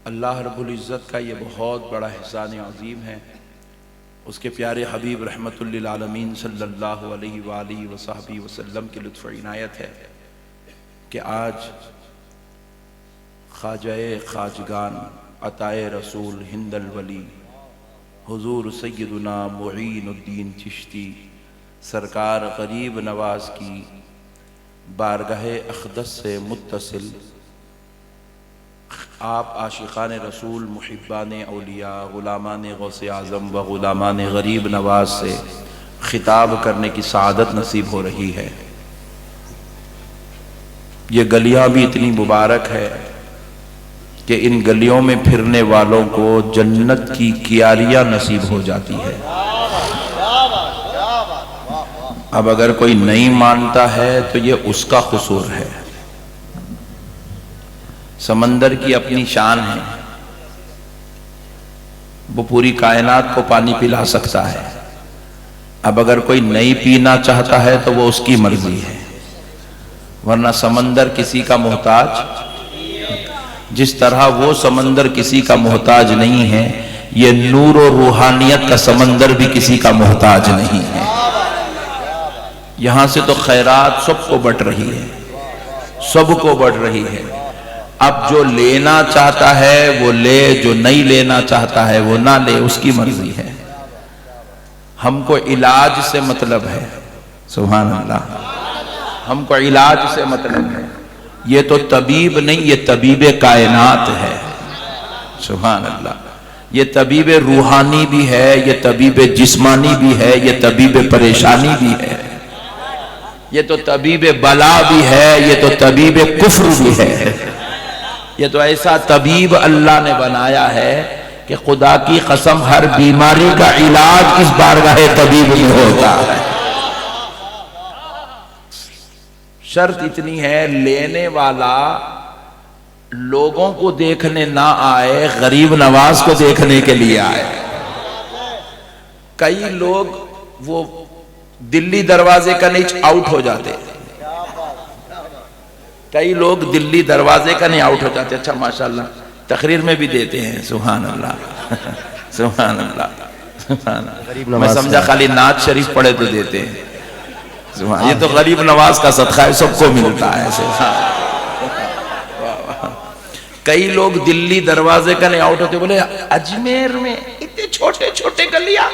اللہ رب العزت کا یہ بہت بڑا احسان عظیم ہے، اس کے پیارے حبیب رحمت للعالمین صلی اللہ علیہ وآلہ وصحبہ وسلم کی لطف عنایت ہے کہ آج خواجہ خواجگان عطائے رسول ہند الولی حضور سیدنا معین الدین چشتی سرکار غریب نواز کی بارگاہ اقدس سے متصل آپ عاشقان رسول محبان اولیاء غلامان غوث اعظم و غلامان غریب نواز سے خطاب کرنے کی سعادت نصیب ہو رہی ہے۔ یہ گلیاں بھی اتنی مبارک ہے کہ ان گلیوں میں پھرنے والوں کو جنت کی کیاریاں نصیب ہو جاتی ہے۔ اب اگر کوئی نہیں مانتا ہے تو یہ اس کا قصور ہے۔ سمندر کی اپنی شان ہے، وہ پوری کائنات کو پانی پلا سکتا ہے۔ اب اگر کوئی نہیں پینا چاہتا ہے تو وہ اس کی مرضی ہے، ورنہ سمندر کسی کا محتاج، جس طرح وہ سمندر کسی کا محتاج نہیں ہے، یہ نور و روحانیت کا سمندر بھی کسی کا محتاج نہیں ہے۔ یہاں سے تو خیرات سب کو بٹ رہی ہے، سب کو بٹ رہی ہے۔ اب جو لینا چاہتا ہے وہ لے، جو نہیں لینا چاہتا ہے وہ نہ لے، اس کی مرضی ہے۔ ہم کو علاج سے مطلب ہے، سبحان اللہ، ہم کو علاج سے مطلب ہے۔ یہ تو طبیب نہیں، یہ طبیب کائنات ہے، سبحان اللہ۔ یہ طبیب روحانی بھی ہے، یہ طبیب جسمانی بھی ہے، یہ طبیب پریشانی بھی ہے، یہ تو طبیب بلا بھی ہے، یہ تو طبیب کفر بھی ہے۔ یہ تو ایسا طبیب اللہ نے بنایا ہے کہ خدا کی قسم ہر بیماری کا علاج اس بارگاہ طبیب میں ہوتا ہے۔ شرط اتنی ہے، لینے والا لوگوں کو دیکھنے نہ آئے، غریب نواز کو دیکھنے کے لیے آئے۔ کئی لوگ وہ دلی دروازے کا نیچ آؤٹ ہو جاتے، کئی لوگ دلی دروازے کا نہیں آؤٹ ہو جاتے۔ اچھا ماشاءاللہ تقریر میں بھی دیتے ہیں، سبحان اللہ، سبحان اللہ، سبحان اللہ۔ میں سمجھا خالی نعت شریف پڑھے تو دیتے ہیں، سبحان۔ یہ تو غریب نواز کا صدقہ ہے، سب کو ملتا ہے، سبحان۔ کئی لوگ دلی دروازے کا نہیں آؤٹ ہوتے، بولے اجمیر میں اتنے چھوٹے چھوٹے گلیاں،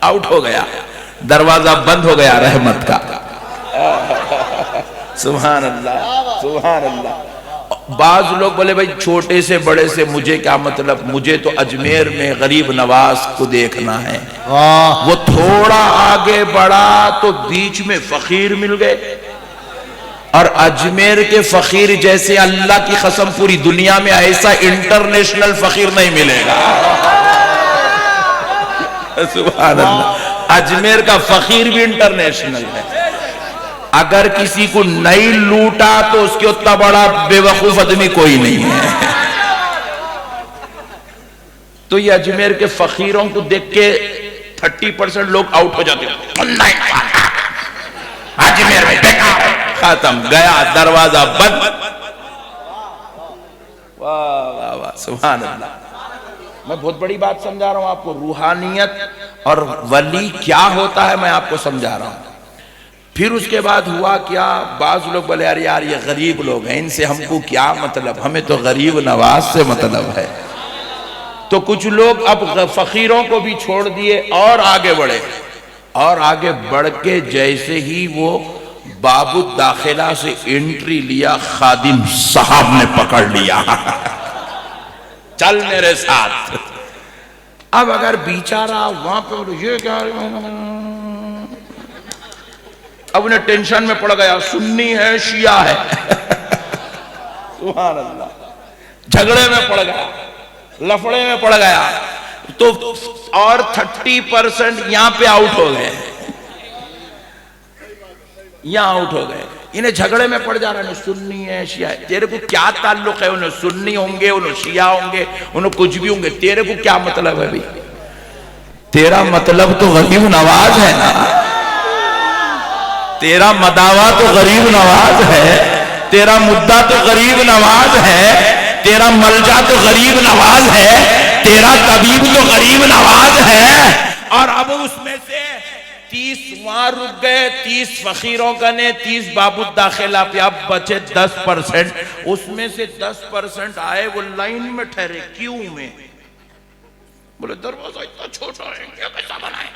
آؤٹ ہو گیا، دروازہ بند ہو گیا رحمت کا، سبحان اللہ، سبحان اللہ۔ بعض لوگ بولے بھائی چھوٹے سے بڑے سے مجھے کیا مطلب، مجھے تو اجمیر میں غریب نواز کو دیکھنا ہے۔ وہ تھوڑا آگے بڑھا تو بیچ میں فقیر مل گئے، اور اجمیر کے فقیر جیسے اللہ کی قسم پوری دنیا میں ایسا انٹرنیشنل فقیر نہیں ملے گا، سبحان اللہ۔ اجمیر کا فقیر بھی انٹرنیشنل ہے۔ اگر کسی کو نہیں لوٹا تو اس کے اتنا بڑا بے وقوف آدمی کوئی نہیں ہے۔ تو یہ اجمیر کے فقیروں کو دیکھ کے 30% لوگ آؤٹ ہو جاتے ہیں، اجمیر میں دیکھا، ختم، گیا، دروازہ بند۔ واہ واہ واہ، سبحان اللہ۔ میں بہت بڑی بات سمجھا رہا ہوں آپ کو، روحانیت اور ولی کیا ہوتا ہے میں آپ کو سمجھا رہا ہوں۔ پھر اس کے بعد ہوا کیا، بعض لوگ بولے یار یہ غریب لوگ ہیں، ان سے ہم کو کیا مطلب، ہمیں تو غریب نواز سے مطلب ہے۔ تو کچھ لوگ اب فقیروں کو بھی چھوڑ دیے اور آگے بڑھے، اور آگے بڑھ کے جیسے ہی وہ باب الداخلہ سے انٹری لیا، خادم صاحب نے پکڑ لیا، چل میرے ساتھ۔ اب اگر بیچارہ وہاں پہ یہ کیا، اب انہیں ٹینشن میں پڑ گیا، سنی ہے شیعہ ہے، سبحان اللہ، جھگڑے میں پڑ گیا، لفڑے میں پڑ گیا، تو اور 30% یہاں پہ آؤٹ ہو گئے، یہاں آؤٹ ہو گئے، انہیں جھگڑے میں پڑ جا رہا ہے، سنی ہے شیعہ ہے۔ تیرے کو کیا تعلق ہے، انہیں سنی ہوں گے، انہیں شیعہ ہوں گے، انہیں کچھ بھی ہوں گے، تیرے کو کیا مطلب ہے بھی؟ تیرا مطلب تو غریب نواز ہے نا، تیرا مداوا تو غریب نواز ہے، تیرا مدعا تو غریب نواز ہے، تیرا ملجا تو غریب نواز ہے، تیرا طبیب تو غریب نواز ہے، اور اب اس میں سے 30 وہاں رک گئے، 30 فقیروں کا نے 30 باب الداخلہ پہ، اب بچے 10%، اس میں سے 10% آئے وہ لائن میں ٹھہرے، کیوں میں؟ بولے دروازہ اتنا چھوٹا ہے، کیا کیسا بنائے،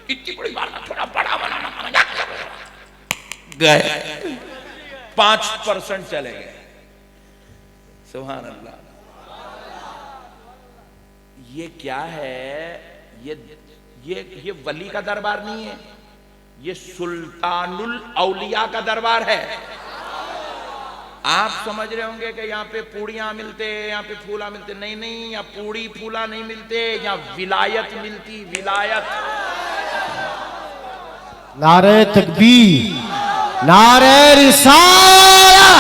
اتنی بڑی بار تھوڑا بڑا بنانا، گئے 5% چلے گئے۔ سبحان اللہ، یہ کیا ہے؟ یہ ولی کا دربار نہیں ہے، یہ سلطان الاولیاء کا دربار ہے۔ آپ سمجھ رہے ہوں گے کہ یہاں پہ پوڑیاں ملتے، یہاں پہ پھولا ملتے، نہیں نہیں، یہاں پوڑی پھولا نہیں ملتے، یہاں ولایت ملتی، ولایت۔ نعرہ تکبیر، نعرہ رسالہ،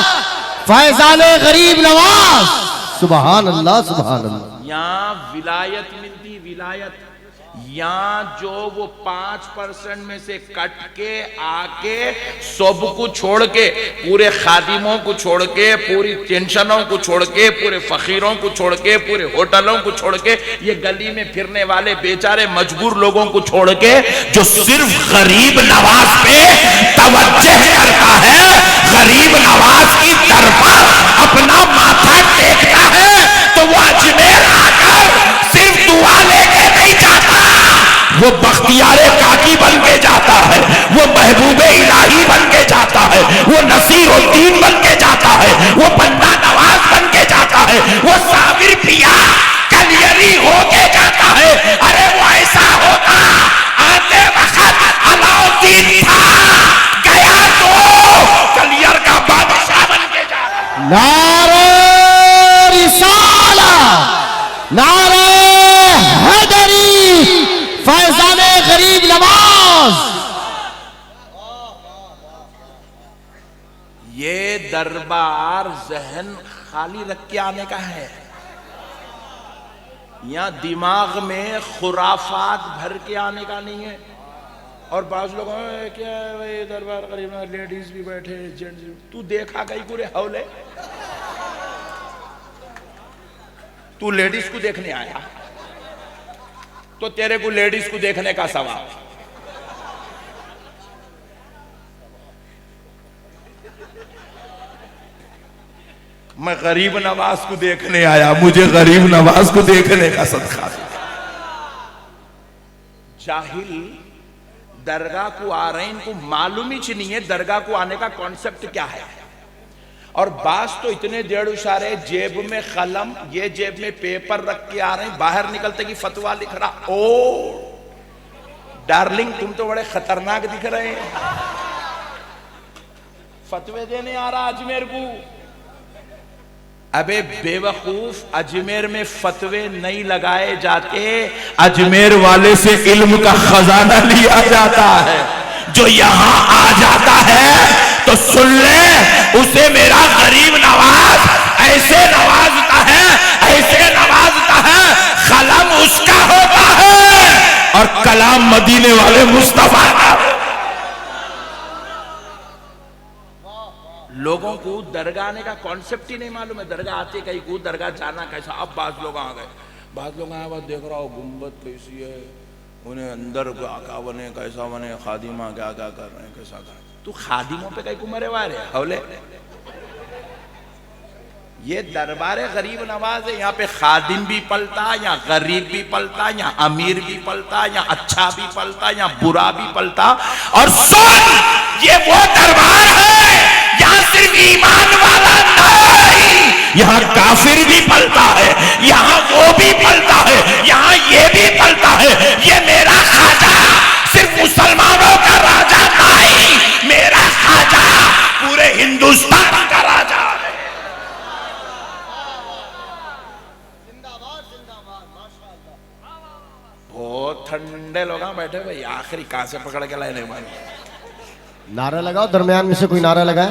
فیضان غریب نواز، سبحان اللہ سبحان اللہ۔ یہاں ولایت ملتی، ولایت۔ یہاں جو وہ 5% میں سے کٹ کے آکے سب کو چھوڑ کے، پورے خادموں کو چھوڑ کے، پوری ٹینشنوں کو چھوڑ کے، پورے فقیروں کو چھوڑ کے، پورے ہوٹلوں کو چھوڑ کے، یہ گلی میں پھرنے والے بیچارے مجبور لوگوں کو چھوڑ کے، جو صرف غریب نواز پہ توجہ کرتا ہے، غریب نواز کی دربار اپنا ماتھا ٹیکتا ہے، تو وہ اجمیر آ کر صرف دعا لے کے نہیں جاتا، وہ بختیار کاکی بن کے جاتا ہے، وہ محبوب الہی بن کے جاتا ہے، وہ نصیر الدین بن کے جاتا ہے، وہ بندہ نواز بن کے جاتا ہے، وہ صابر پیا کلیری ہو کے جاتا ہے۔ ارے وہ ایسا ہوتا، آتے وقت علاؤالدین تھا، گیا تو کلیر کا بادشاہ بن کے جاتا۔ نعرہ رسالہ، نعرہ حیدری، فیضان غریب نواز۔ یہ دربار ذہن خالی رکھ کے آنے کا ہے، یہاں دماغ میں خرافات بھر کے آنے کا نہیں ہے۔ اور بعض لوگوں میں کیا ہے یہ دربار غریب نواز، لیڈیز بھی بیٹھے، جینٹس بھی، تو دیکھا گئی پورے حولے؟ تو لیڈیز کو دیکھنے آیا تو تیرے کو لیڈیز کو دیکھنے کا ثواب۔ میں غریب نواز کو دیکھنے آیا، مجھے غریب نواز کو دیکھنے کا صدقہ۔ جاہل درگاہ کو آ رہے ہیں، ان کو معلوم ہی نہیں ہے درگاہ کو آنے کا کانسیپٹ کیا ہے۔ اور بعض تو اتنے ڈیڑھ اشارے، جیب میں قلم، یہ جیب میں پیپر رکھ کے آ رہے ہیں، باہر نکلتے کی فتویٰ لکھ رہا۔ او ڈارلنگ، تم تو بڑے خطرناک دکھ رہے ہیں، فتوے دینے آ رہا اجمیر کو۔ ابے بے وقوف، اجمیر میں فتوے نہیں لگائے جاتے، اجمیر والے سے علم کا خزانہ لیا جاتا ہے۔ جو یہاں آ جاتا ہے تو سن لے، اسے میرا غریب نواز ایسے نوازتا ہے، ایسے نوازتا ہے، قلم اس کا ہوتا ہے اور کلام مدینے والے مصطفیٰ کا۔ لوگوں کو درگاہ آنے کا کانسیپٹ ہی نہیں معلوم ہے، درگاہ آتے کہیں کو، درگاہ جانا کیسا۔ اب بعض لوگ آ گئے، بعض لوگ آئے بات دیکھ رہا ہو گنبد کیسی ہے، انہیں اندر کیا بنے، کیسا بنے، خادمہ کیا کیا کر رہے ہیں، کیسا کر رہے ہیں۔ تو خادموں پہ کہیں کو مرے وارے حولے؟ یہ دربار غریب نواز ہے، یہاں پہ خادم بھی پلتا، یہاں غریب بھی پلتا، یہاں امیر بھی پلتا، یہاں اچھا بھی پلتا، یہاں برا بھی پلتا۔ اور سن، یہ وہ دربار ہے یہاں صرف ایمان والا نہیں، یہاں کافر بھی پلتا ہے، یہاں وہ بھی پلتا ہے، یہاں یہ بھی پلتا ہے۔ یہ میرا خواجہ صرف مسلمانوں کا راجہ نہیں، میرا خواجہ پورے ہندوستان کا راجہ ہے۔ بہت ٹھنڈے لوگ ہیں بیٹھے بھائی، آخری کہاں سے پکڑ کے لائے نہیں مانی۔ نعرہ لگاؤ، درمیان میں سے کوئی نعرہ لگائے۔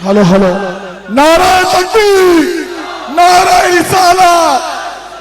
ہلو ہلو، نعرہ تکبیر، نعرہ رسالہ،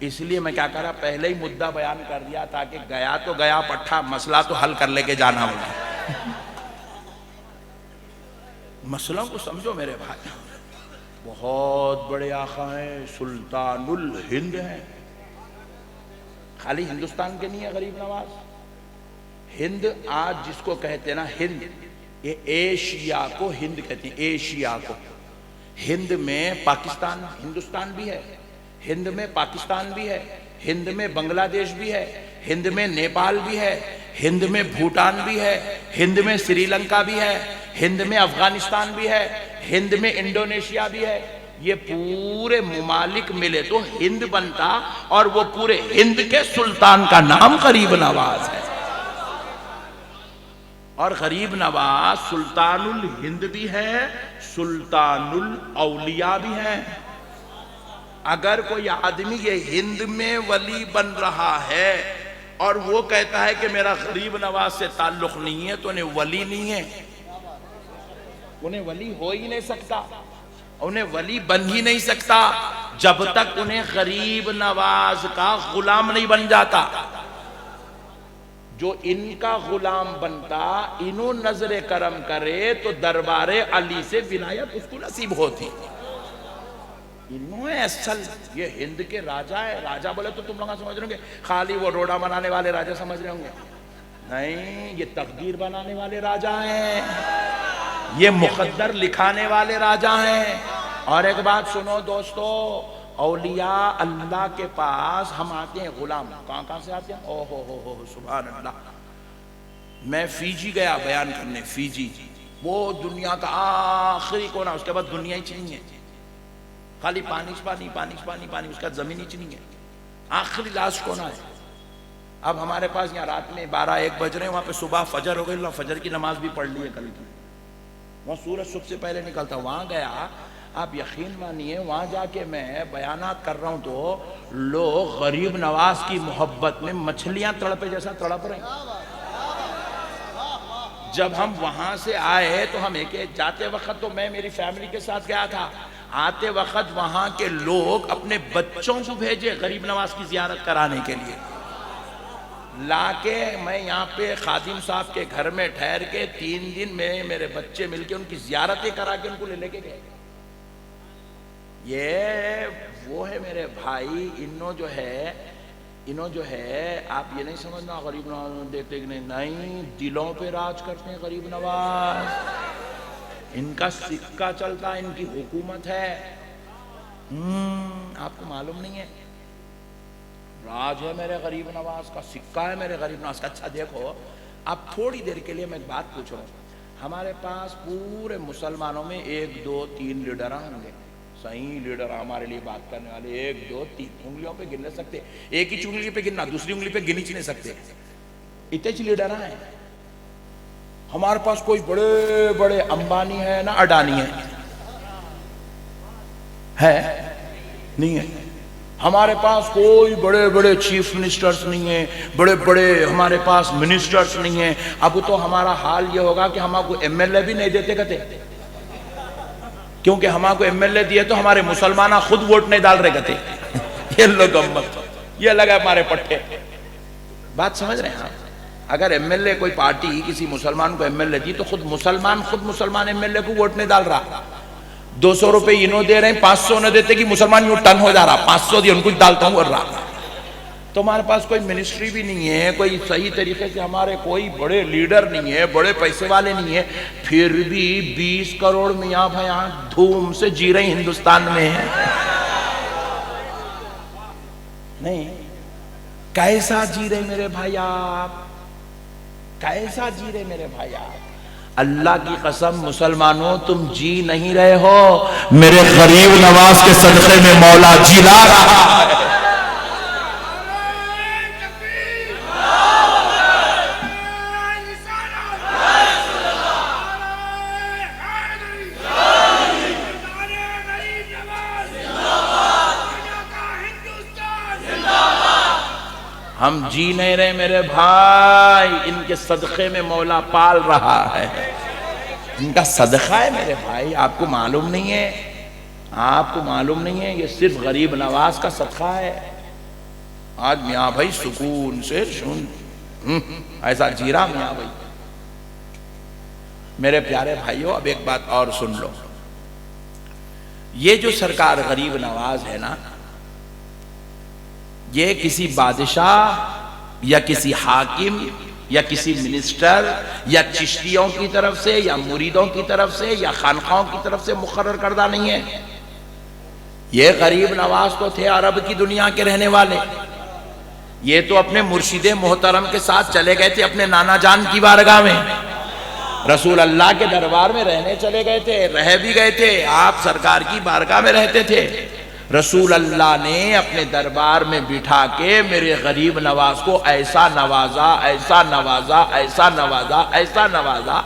اس لیے میں کیا کرا پہلے ہی مدعا بیان کر دیا تاکہ گیا تو گیا پٹھا، مسئلہ تو حل کر لے کے جانا ہوگا۔ مسئلوں کو سمجھو میرے بھائی، بہت بڑے آقا ہیں، سلطان الہند ہیں، خالی ہندوستان کے نہیں ہے غریب نواز۔ ہند آج جس کو کہتے ہیں نا ہند، یہ ایشیا کو ہند کہتے ہیں، ایشیا کو۔ ہند میں پاکستان، ہندوستان بھی ہے، ہند میں پاکستان بھی ہے، ہند میں بنگلہ دیش بھی ہے، ہند میں نیپال بھی ہے، ہند میں بھوٹان بھی ہے، ہند میں سری لنکا بھی ہے، ہند میں افغانستان بھی ہے، ہند میں انڈونیشیا بھی ہے۔ یہ پورے ممالک ملے تو ہند بنتا، اور وہ پورے ہند کے سلطان کا نام غریب نواز ہے۔ اور غریب نواز سلطان الہند بھی ہے، سلطان الاولیاء بھی ہے۔ اگر کوئی آدمی یہ ہند میں ولی بن رہا ہے اور وہ کہتا ہے کہ میرا غریب نواز سے تعلق نہیں ہے تو انہیں ولی نہیں ہے، انہیں ولی ہو ہی نہیں سکتا، انہیں ولی بن ہی نہیں سکتا جب تک انہیں غریب نواز کا غلام نہیں بن جاتا۔ جو ان کا غلام بنتا، انہوں نظر کرم کرے تو دربار علی سے ولایت اس کو نصیب ہوتی۔ انہوں اصل یہ ہند کے راجہ ہے۔ راجہ بولے تو تم لوگ سمجھ رہے ہوں گے خالی وہ ڈوڈا بنانے والے راجہ سمجھ رہے ہوں گے، نہیں، یہ تقدیر بنانے والے راجہ ہیں، یہ مقدر لکھانے والے راجہ ہیں۔ اور ایک بات سنو دوستو، اولیاء اللہ کے پاس ہم آتے ہیں غلام، کہاں سے آتے ہیں؟ اوہ سبحان اللہ۔ میں فیجی گیا بیان کرنے، فیجی وہ دنیا کا آخری کونا، اس کے بعد دنیا ہی چنی ہے، خالی پانی، اس کا زمین ہی چنی ہے، آخری لاسٹ کونا ہے۔ اب ہمارے پاس یہاں رات میں 12-1 بج رہے ہیں، وہاں پہ صبح فجر ہو گئی، اللہ فجر کی نماز بھی پڑھ لی ہے کل کی، وہاں سورج صبح سے پہلے نکلتا، وہاں گیا۔ آپ یقین مانیے وہاں جا کے میں بیانات کر رہا ہوں تو لوگ غریب نواز کی محبت میں مچھلیاں تڑپے جیسا تڑپ رہے ہیں۔ جب ہم وہاں سے آئے تو ہم جاتے وقت تو میں میری فیملی کے ساتھ گیا تھا، آتے وقت وہاں کے لوگ اپنے بچوں کو بھیجے غریب نواز کی زیارت کرانے کے لیے، لا کے میں یہاں پہ خادم صاحب کے گھر میں ٹھہر کے 3 دن میں میرے بچے مل کے ان کی زیارتیں کرا کے ان کو لے کے گئے۔ یہ وہ ہے میرے بھائی، انہوں جو ہے آپ یہ نہیں سمجھنا غریب نواز دیکھتے کہ نہیں، دلوں پہ راج کرتے ہیں غریب نواز، ان کا سکہ چلتا، ان کی حکومت ہے۔ آپ کو معلوم نہیں ہے، راج ہے میرے غریب نواز کا، سکہ ہے میرے غریب نواز کا۔ اچھا دیکھو، اب تھوڑی دیر کے لیے میں ایک بات پوچھ رہا ہوں، ہمارے پاس پورے مسلمانوں میں 1 2 3 لیڈر ہوں گے، صحیح لیڈر ہمارے لیے بات کرنے والے 1 2 3 انگلیوں پہ گن لے سکتے، ایک ہی انگلی پہ گننا، دوسری انگلی پہ گن ہی نہیں سکتے، اتنے لیڈر ہیں ہمارے پاس۔ کوئی بڑے بڑے امبانی ہے نہ اڈانی ہے نہیں ہے، ہمارے پاس کوئی بڑے بڑے چیف منسٹرز نہیں ہیں، بڑے بڑے ہمارے پاس منسٹرز نہیں ہیں۔ اب تو ہمارا حال یہ ہوگا کہ ہم کو ایم ایل اے بھی نہیں دیتے کہتے، کیونکہ ہمارے کو ایم ایل اے دیے تو ہمارے مسلمانہ خود ووٹ نہیں ڈال رہے کہتے، یہ لوگ یہ لگا ہمارے پٹھے۔ بات سمجھ رہے ہیں آپ؟ اگر ایم ایل اے کوئی پارٹی کسی مسلمان کو ایم ایل اے دی تو خود مسلمان ایم ایل اے کو ووٹ نہیں ڈال رہا، 200 روپے انہوں دے رہے ہیں، 500 نہ دیتے کہ مسلمان یوں ٹن ہو جا رہا، 500 دی ان کو ڈالتا ہوں کر رہا۔ تو ہمارے پاس کوئی منسٹری بھی نہیں ہے، کوئی صحیح طریقے سے ہمارے کوئی بڑے لیڈر نہیں ہے، بڑے پیسے والے نہیں ہیں، پھر بھی 20 کروڑ میاں بھیاں دھوم سے جی رہے ہندوستان میں ہیں۔ نہیں، کیسا جی رہے میرے بھائی آپ، کیسا جی رہے میرے بھائی آپ؟ اللہ کی قسم مسلمانوں تم جی نہیں رہے ہو، میرے غریب نواز کے صدقے میں مولا جلا رہا ہے۔ ہم جی نہیں رہے میرے بھائی، ان کے صدقے میں مولا پال رہا ہے، ان کا صدقہ ہے میرے بھائی۔ آپ کو معلوم نہیں ہے، آپ کو معلوم نہیں ہے، یہ صرف غریب نواز کا صدقہ ہے، آج میاں بھائی سکون سے سن، ایسا جیرا میاں بھائی۔ میرے پیارے بھائیوں، اب ایک بات اور سن لو، یہ جو سرکار غریب نواز ہے نا، یہ کسی بادشاہ یا کسی حاکم یا کسی منسٹر یا چشتیوں کی طرف سے یا مریدوں کی طرف سے یا خانقاہوں کی طرف سے مقرر کردہ نہیں ہے۔ یہ غریب نواز تو تھے عرب کی دنیا کے رہنے والے، یہ تو اپنے مرشد محترم کے ساتھ چلے گئے تھے اپنے نانا جان کی بارگاہ میں، رسول اللہ کے دربار میں رہنے چلے گئے تھے، رہ بھی گئے تھے، آپ سرکار کی بارگاہ میں رہتے تھے۔ رسول اللہ نے اپنے دربار میں بٹھا کے میرے غریب نواز کو ایسا نوازا، ایسا نوازا، ایسا نوازا، ایسا نوازا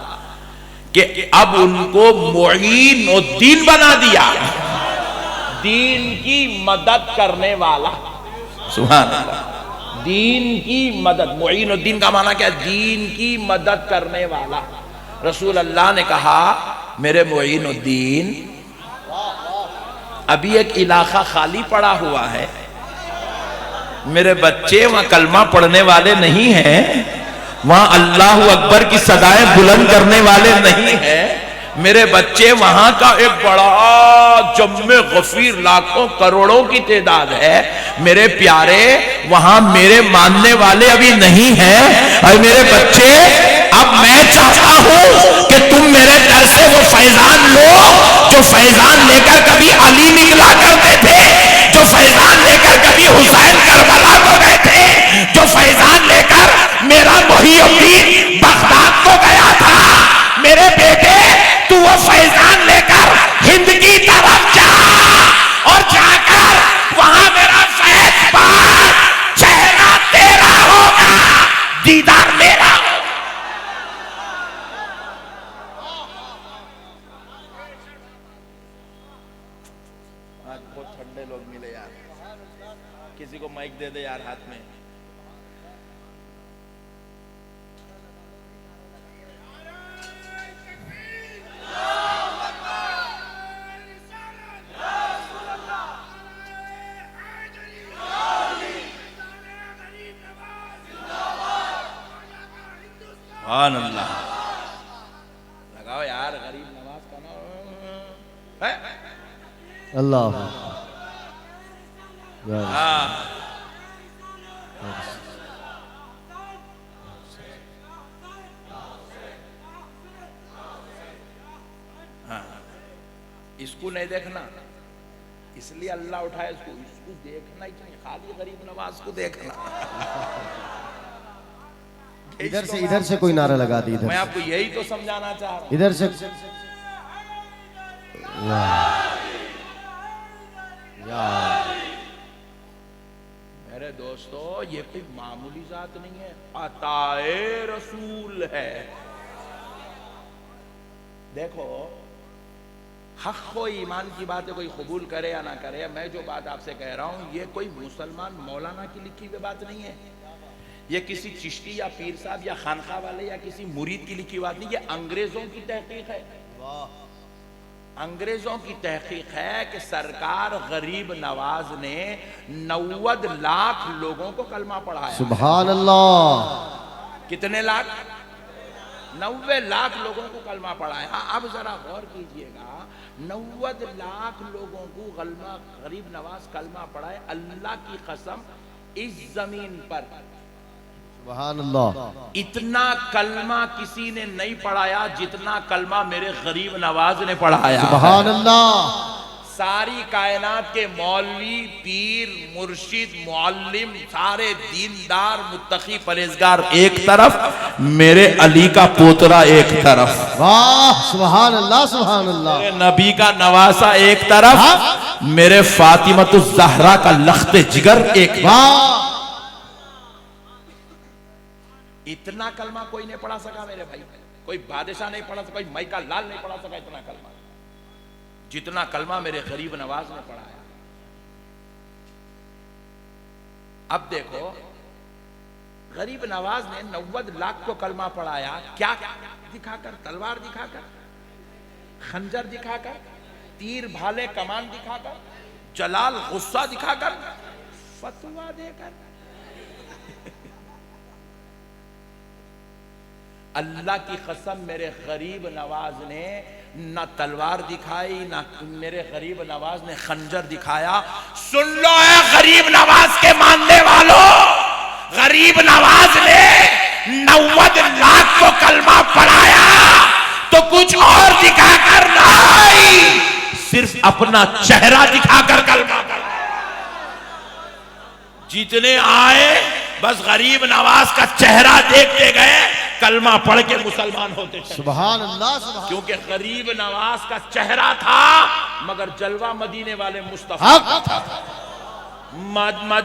کہ اب ان کو معین الدین بنا دیا، دین کی مدد کرنے والا۔ سبحان اللہ، دین کی مدد، معین الدین کا معنی کیا ہے؟ دین کی مدد کرنے والا۔ رسول اللہ نے کہا میرے معین الدین، ابھی ایک علاقہ خالی پڑا ہوا ہے، میرے بچے وہاں کلمہ پڑھنے والے نہیں ہیں، وہاں اللہ اکبر کی صدائیں بلند کرنے والے نہیں ہیں، میرے بچے وہاں کا ایک بڑا جمع غفیر لاکھوں کروڑوں کی تعداد ہے، میرے پیارے وہاں میرے ماننے والے ابھی نہیں ہیں، اور میرے بچے اب میں چاہتا ہوں کہ تم میرے در سے وہ فیضان لو جو فیضان لے کر کبھی علی نکلا کرتے تھے، جو فیضان لے کر کبھی حسین کربلا کو گئے تھے، جو فیضان لے کر میرا محی الدین بغداد کو گیا تھا۔ میرے بیٹے تو وہ فیضان لے کر ہند کی طرف جا، اور جا کر وہاں میرا فیض پا، چہرہ تیرا ہوگا، دیدار میرا ہوگا۔ آج بہت ٹھنڈے لوگ ملے یار، کسی کو مائک دے دے یار ہاتھ میں۔ سبحان اللہ، لگاؤ یار غریب نواز کا نام ہے۔ اللہ ہاں اس کو نہیں دیکھنا، اس لیے اللہ اٹھائے اس کو دیکھنا ہی چاہیے، خالی غریب نواز کو دیکھنا۔ ادھر سے کوئی نعرہ لگا دی، میں آپ کو یہی تو سمجھانا چاہ رہا ہوں۔ ادھر سے میرے دوستو، یہ کوئی معمولی ذات نہیں ہے، عطائے رسول ہے۔ دیکھو، حق و ایمان کی باتیں کوئی قبول کرے یا نہ کرے، میں جو بات آپ سے کہہ رہا ہوں یہ کوئی مسلمان مولانا کی لکھی ہوئی بات نہیں ہے، یہ کسی چشتی یا پیر صاحب یا خانقاہ والے یا کسی مرید کی لکھی بات نہیں، یہ انگریزوں کی تحقیق ہے۔ انگریزوں کی تحقیق ہے کہ سرکار غریب نواز نے 90 لاکھ لوگوں کو کلمہ پڑھایا۔ سبحان اللہ، کتنے لاکھ؟ 90 لاکھ لوگوں کو کلمہ پڑھایا۔ اب ذرا غور کیجئے گا، 90 لاکھ لوگوں کو غریب نواز کلمہ پڑھائے، اللہ کی قسم اس زمین پر سبحان اللہ، اتنا کلمہ کسی نے نہیں پڑھایا جتنا کلمہ میرے غریب نواز نے پڑھایا۔ سبحان اللہ، ساری کائنات کے مولوی، پیر، مرشد، معلم، سارے دیندار، متقی، پرہیزگار ایک طرف، میرے علی کا پوترا ایک طرف، واہ سبحان اللہ، سبحان اللہ، میرے نبی کا نواسا ایک طرف، میرے فاطمۃ الزہرا کا لخت جگر ایک طرف۔ واہ، اتنا کلمہ کوئی نہیں پڑھا سکا میرے بھائی، کوئی بادشاہ نہیں پڑھا سکا، کوئی مائکہ لال نہیں پڑھا سکا اتنا کلمہ جتنا کلمہ میرے غریب نواز نے پڑھایا۔ اب دیکھو، غریب نواز نے 90 لاکھ کو کلمہ پڑھایا، کیا دکھا کر؟ تلوار دکھا کر، خنجر دکھا کر، تیر بھالے کمان دکھا کر، جلال غصہ دکھا کر، فتویٰ دے کر، اللہ کی قسم میرے غریب نواز نے نہ تلوار دکھائی نہ میرے غریب نواز نے خنجر دکھایا. سن لو اے غریب نواز کے ماننے والوں، غریب نواز نے 90 لاکھ کو کلمہ پڑھایا تو کچھ اور دکھا کر نہیں، صرف اپنا چہرہ دکھا کر کلمہ پڑھایا. جتنے آئے بس غریب نواز کا چہرہ دیکھتے گئے، کلمہ پڑھ کے مسلمان ہوتے چلے. سبحان اللہ سبحان کیونکہ غریب نواز کا چہرہ تھا مگر جلوہ مدینے والے مصطفیٰ کا تھا.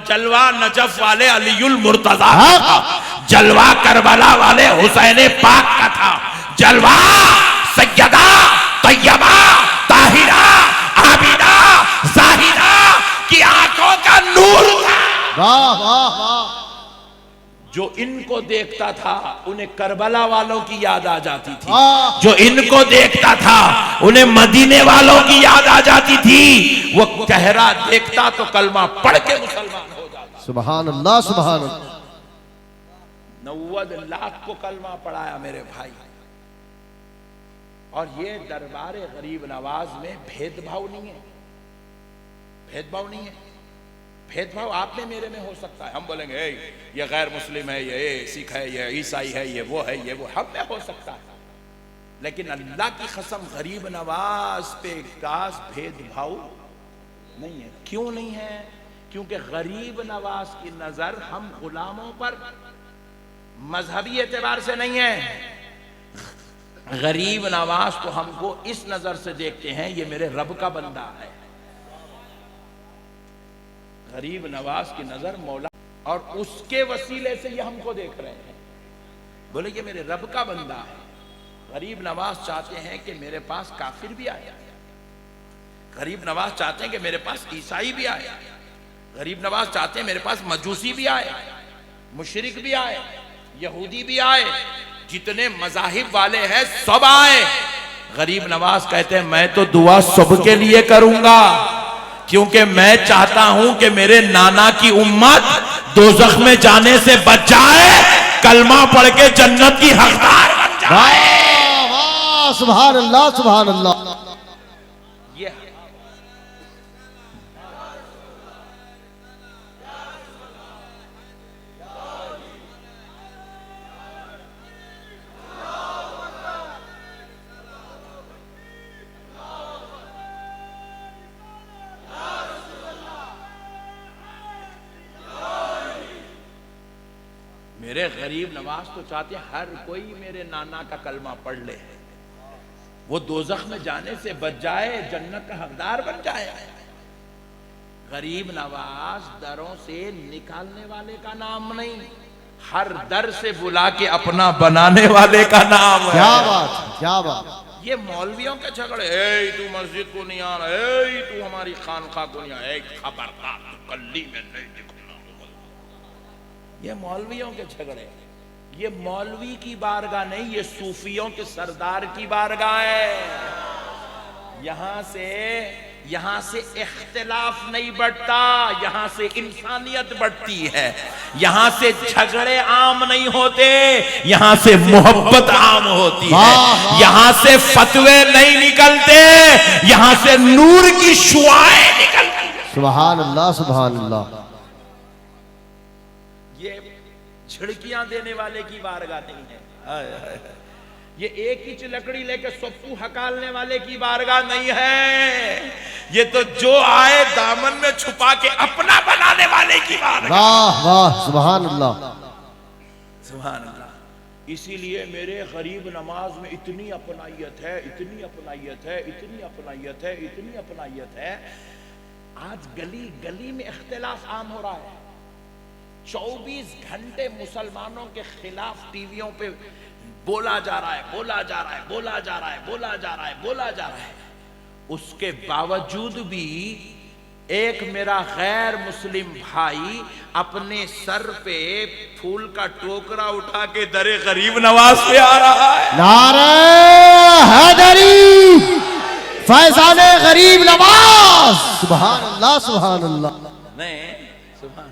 جلوہ نجف والے علی المرتضیٰ کا تھا، جلوہ کربلا والے حسین پاک کا تھا، جلوہ سیدہ طیبہ طاہرہ عابدہ زاہدہ کی آنکھوں کا نور تھا. واہ واہ واہ. جو ان کو دیکھتا تھا انہیں کربلا والوں کی یاد آ جاتی تھی، واہ. جو ان کو دیکھتا تھا انہیں مدینے والوں کی یاد آ جاتی تھی. وہ چہرہ دیکھتا تو کلمہ پڑھ کے مسلمان ہو جاتا. سبحان اللہ سبحان اللہ. 90 لاکھ کو کلمہ پڑھایا میرے بھائی. اور یہ دربار غریب نواز میں بھید بھاؤ نہیں ہے، بھید بھاؤ نہیں ہے. بھید بھاؤ آپ میں میرے میں ہو سکتا ہے، ہم بولیں گے یہ غیر مسلم ہے، یہ سکھ ہے، یہ عیسائی ہے، یہ وہ ہے، یہ وہ، ہم میں ہو سکتا ہے. لیکن اللہ کی قسم غریب نواز پہ خاص بھید بھاؤ نہیں ہے. کیوں نہیں ہے؟ کیونکہ غریب نواز کی نظر ہم غلاموں پر مذہبی اعتبار سے نہیں ہے. غریب نواز تو ہم کو اس نظر سے دیکھتے ہیں یہ میرے رب کا بندہ ہے. غریب نواز کی نظر مولا اور اس کے وسیلے سے یہ ہم کو دیکھ رہے ہیں. بولے یہ میرے رب کا بندہ ہے. غریب نواز چاہتے ہیں کہ میرے پاس کافر بھی آئے، غریب نواز چاہتے ہیں کہ میرے پاس عیسائی بھی آئے، غریب نواز چاہتے ہیں میرے پاس مجوسی بھی آئے، مشرک بھی آئے، یہودی بھی آئے، جتنے مذاہب والے ہیں سب آئے. غریب نواز کہتے ہیں میں تو دعا سب کے لیے کروں گا، کیونکہ میں چاہتا ہوں کہ میرے نانا کی امت دوزخ میں جانے سے بچ جائے، کلمہ پڑھ کے جنت کی حقدار بن جائے. واہ واہ. سبحان اللہ سبحان اللہ. یہ میرے غریب نواز تو چاہتے ہیں ہر کوئی میرے نانا کا کلمہ پڑھ لے، وہ دوزخ میں جانے سے بچ جائے، جنت کا حقدار بن جائے. غریب نواز دروں سے نکالنے والے کا نام نہیں، ہر در سے بلا کے اپنا بنانے والے کا نام ہے. کیا بات ہے کیا بات. یہ مولویوں کے جھگڑے، اے تو مسجد کو نہیں آ رہا، اے تو ہماری خانقاہ کو نہیں آ رہا، اے خبردار تو کلی میں نہیں دکھنا. یہ مولویوں کے جھگڑے، یہ مولوی کی بارگاہ نہیں، یہ صوفیوں کے سردار کی بارگاہ ہے. یہاں سے اختلاف نہیں بڑھتا، یہاں سے انسانیت بڑھتی ہے. یہاں سے جھگڑے عام نہیں ہوتے، یہاں سے محبت عام ہوتی ہے. یہاں سے فتوے نہیں نکلتے، یہاں سے نور کی شعاعیں نکلتی ہیں. سبحان اللہ سبحان اللہ. یہ جھڑکیاں دینے والے کی بارگاہ نہیں ہے، یہ ایک ہی لکڑی لے کے سپو ہکالنے والے کی بارگاہ نہیں ہے. یہ تو جو آئے دامن میں چھپا کے اپنا بنانے والے کی بارگاہ. واہ واہ. سبحان اللہ سبحان اللہ. اسی لیے میرے غریب نماز میں اتنی اپنائیت ہے، اتنی اپنائیت ہے، اتنی اپنائیت ہے، اتنی اپنائیت ہے. آج گلی گلی میں اختلاف عام ہو رہا ہے. 24 گھنٹے مسلمانوں کے خلاف ٹی ویوں پہ بولا جا رہا ہے، بولا جا رہا ہے، بولا جا رہا ہے، بولا جا رہا ہے، بولا جا رہا ہے. اس کے باوجود بھی ایک میرا غیر مسلم بھائی اپنے سر پہ پھول کا ٹوکرا اٹھا کے در غریب نواز پہ آ رہا ہے. نعرہ حیدری فیضان غریب نواز. سبحان اللہ سبحان اللہ. نہیں سبحان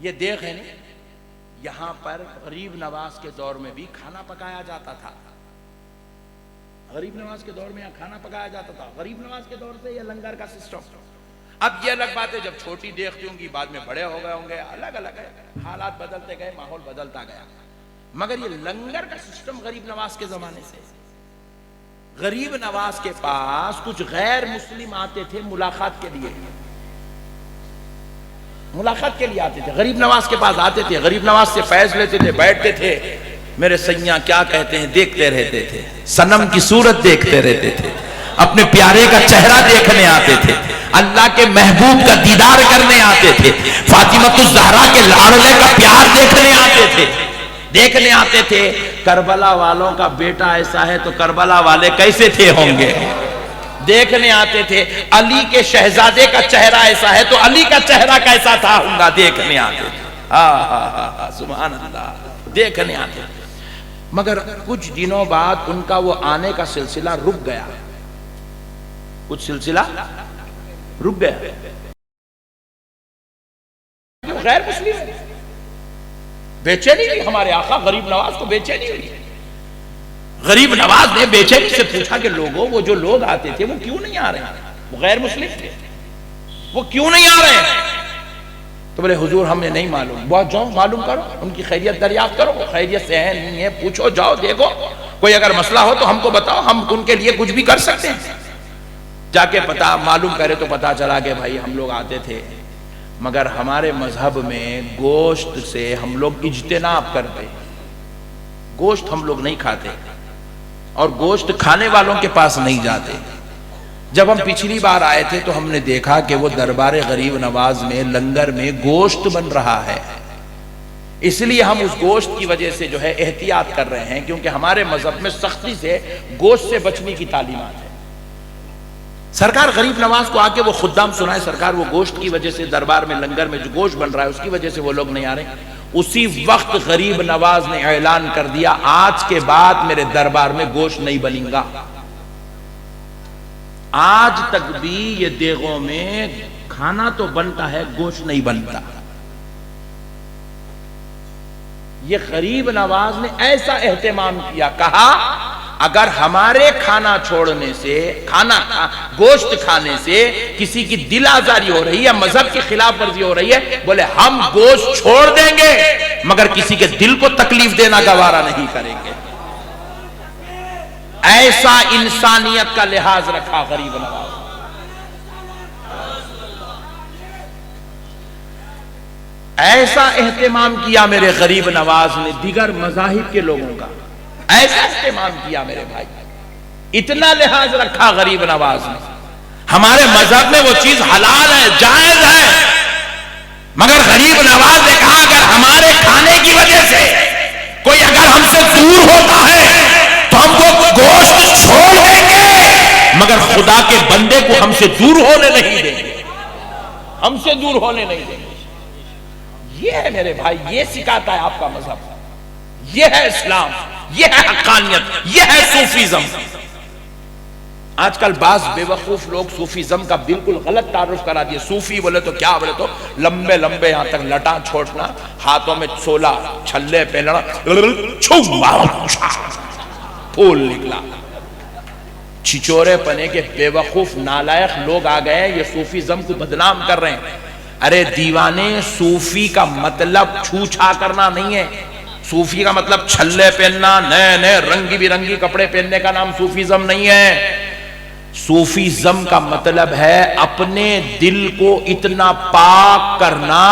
یہ دیکھ ہے نا، یہاں پر غریب نواز کے دور میں بھی کھانا پکایا جاتا تھا. غریب نواز کے دور میں یہاں کھانا پکایا جاتا تھا. غریب نواز کے دور سے یہ لنگر کا سسٹم. اب یہ الگ بات ہے جب چھوٹی دیکھتی ہوں گی بعد میں بڑے ہو گئے ہوں گے، الگ الگ ہے، حالات بدلتے گئے، ماحول بدلتا گیا. مگر یہ لنگر کا سسٹم غریب نواز کے زمانے سے. غریب نواز کے پاس کچھ غیر مسلم آتے تھے ملاقات کے لیے، ملاقات کے لیے آتے تھے، غریب نواز کے پاس آتے تھے، غریب نواز سے فیض لیتے تھے، بیٹھتے تھے، میرے سیاں کیا کہتے ہیں دیکھتے رہتے تھے، صنم کی صورت دیکھتے رہتے تھے، اپنے پیارے کا چہرہ دیکھنے آتے تھے، اللہ کے محبوب کا دیدار کرنے آتے تھے، فاطمہ الزہرا کے لاڈلے کا پیار دیکھنے آتے تھے، دیکھنے آتے تھے. کربلا والوں کا بیٹا ایسا ہے تو کربلا والے کیسے تھے ہوں گے، دیکھنے آتے تھے. علی کے شہزادے کا چہرہ ایسا ہے تو علی کا چہرہ کیسا تھا ہوگا، دیکھنے آتے تھے. سبحان اللہ، دیکھنے آتے تھے. مگر کچھ دنوں بعد ان کا وہ آنے کا سلسلہ رک گیا، کچھ سلسلہ رک گیا. غیر مسلم بے چینی ہوئی، ہمارے آقا غریب نواز کو بے چینی ہوئی. غریب نواز نے بے چینی سے پوچھا کہ لوگوں وہ جو لوگ آتے تھے وہ کیوں نہیں آ رہے ہیں، وہ غیر مسلم تھے، وہ کیوں نہیں آ رہے ہیں؟ تو بولے حضور ہمیں نہیں معلوم. بہت جاؤ معلوم کرو، ان کی خیریت دریافت کرو، خیریت سے ہے نہیں ہے پوچھو، جاؤ دیکھو، کوئی اگر مسئلہ ہو تو ہم کو بتاؤ، ہم ان کے لیے کچھ بھی کر سکتے ہیں. جا کے پتا معلوم کرے تو پتا چلا کہ بھائی ہم لوگ آتے تھے، مگر ہمارے مذہب میں گوشت سے ہم لوگ اجتناب کرتے، گوشت ہم لوگ نہیں کھاتے اور گوشت کھانے والوں کے پاس نہیں جاتے. جب ہم پچھلی بار آئے تھے تو ہم نے دیکھا کہ وہ دربار غریب نواز میں لنگر میں گوشت بن رہا ہے، اس لیے ہم اس گوشت کی وجہ سے جو ہے احتیاط کر رہے ہیں، کیونکہ ہمارے مذہب میں سختی سے گوشت سے بچنے کی تعلیمات ہے. سرکار غریب نواز کو آ کے وہ خدام سنائے سرکار وہ گوشت کی وجہ سے دربار میں لنگر میں جو گوشت بن رہا ہے اس کی وجہ سے وہ لوگ نہیں آ رہے. اسی وقت غریب نواز نے اعلان کر دیا آج کے بعد میرے دربار میں گوشت نہیں بنے گا. آج تک بھی یہ دیگوں میں کھانا تو بنتا ہے، گوشت نہیں بنتا. یہ غریب نواز نے ایسا اہتمام کیا، کہا اگر ہمارے کھانا چھوڑنے سے، گوشت کھانے سے کسی کی دل آزاری ہو رہی ہے، مذہب کی خلاف ورزی ہو رہی ہے، بولے ہم گوشت چھوڑ دیں گے مگر کسی کے دل کو تکلیف دینا گوارا نہیں کریں گے. ایسا انسانیت کا لحاظ رکھا غریب نواز. ایسا اہتمام کیا میرے غریب نواز نے دیگر مذاہب کے لوگوں کا، ایسا اہتمام کیا میرے بھائی، اتنا لحاظ رکھا غریب نواز نے. ہمارے مذہب میں وہ چیز حلال ہے، جائز ہے، مگر غریب نواز نے کہا اگر ہمارے کھانے کی وجہ سے کوئی اگر ہم سے دور ہوتا ہے تو ہم کو گوشت چھوڑ دیں گے مگر خدا کے بندے کو ہم سے دور ہونے نہیں دیں گے، ہم سے دور ہونے نہیں دیں گے. یہ ہے میرے بھائی، یہ سکھاتا ہے آپ کا مذہب، یہ ہے اسلام، یہ ہے حقانیت، یہ ہے صوفیزم. آج کل بعض بے وقوف لوگ صوفیزم کا بالکل غلط تعارف کرا دیے. صوفی بولے تو کیا بولے تو لمبے لمبے یہاں تک لٹاں چھوٹنا، ہاتھوں میں 16 چھلے پہننا، پھول نکلا. چھچورے پنے کے بے وقوف نالائق لوگ آ گئے یہ صوفیزم کو بدنام کر رہے ہیں. ارے دیوانے، صوفی کا مطلب چھو چھا کرنا نہیں ہے. صوفی کا مطلب چھلے پہننا، نئے نئے رنگی برنگی کپڑے پہننے کا نام صوفیزم نہیں ہے. صوفیزم کا مطلب ہے اپنے دل کو اتنا پاک کرنا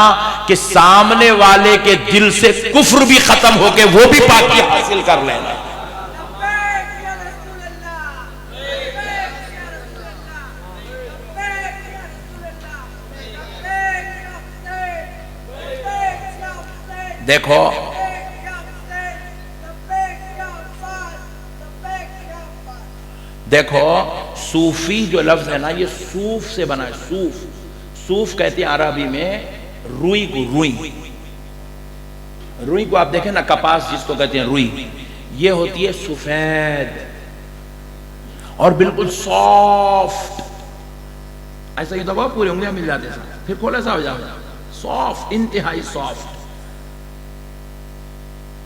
کہ سامنے والے کے دل سے کفر بھی ختم ہو کے وہ بھی پاکی حاصل کر لینا. دیکھو دیکھو صوفی جو لفظ ہے نا یہ صوف سے بنا ہے. صوف، صوف کہتے ہیں عربی میں روئی کو. روئی کو آپ دیکھیں نا، کپاس جس کو کہتے ہیں روئی، یہ ہوتی ہے سفید اور بالکل سافٹ. ایسا ہی دبا پورے انگلیاں مل جاتے ہیں، پھر کھولا سا ہو جاتا ہے. سافٹ، انتہائی سافٹ،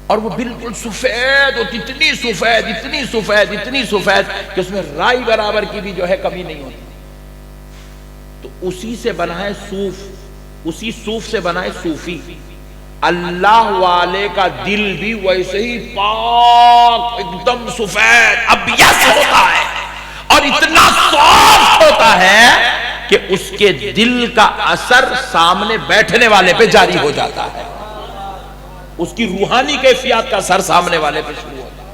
اور وہ بالکل سفید، اور اتنی سفید اتنی سفید اتنی سفید کہ اس میں رائی برابر کی بھی جو ہے کمی نہیں ہوتی. تو اسی سے بنا ہے صوف، اسی صوف سے بنا ہے صوفی. اللہ والے کا دل بھی ویسے ہی پاک ایک دم سفید ابیض ہوتا ہے، اور اتنا سافٹ ہوتا ہے کہ اس کے دل کا اثر سامنے بیٹھنے والے پہ جاری ہو جاتا ہے، اس کی روحانی کیفیات کا اثر سامنے والے پہ شروع ہوتا ہے،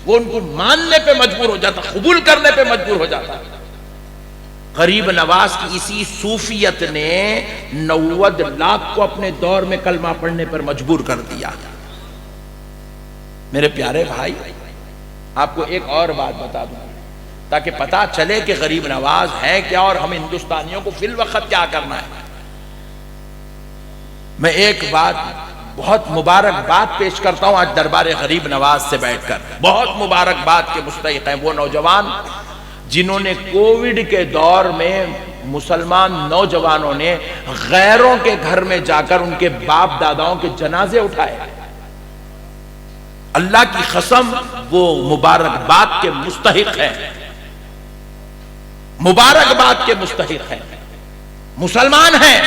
وہ ان کو ماننے پہ مجبور ہو جاتا، قبول کرنے پہ مجبور ہو جاتا ہے. غریب نواز کی اسی صوفیت نے 90 لاکھ کو اپنے دور میں کلمہ پڑھنے پر مجبور کر دیا. میرے پیارے بھائی، آپ کو ایک اور بات بتا دوں تاکہ پتا چلے کہ غریب نواز ہے کیا اور ہم ہندوستانیوں کو فی الوقت کیا کرنا ہے. میں ایک بات، بہت مبارک بات پیش کرتا ہوں آج دربار غریب نواز سے بیٹھ کر. بہت مبارک بات کے مستحق ہیں وہ نوجوان جنہوں نے کووڈ کے دور میں، مسلمان نوجوانوں نے غیروں کے گھر میں جا کر ان کے باپ داداؤں کے جنازے اٹھائے. اللہ کی قسم وہ مبارک بات کے مستحق ہیں، مبارک بات کے مستحق ہیں. مسلمان ہیں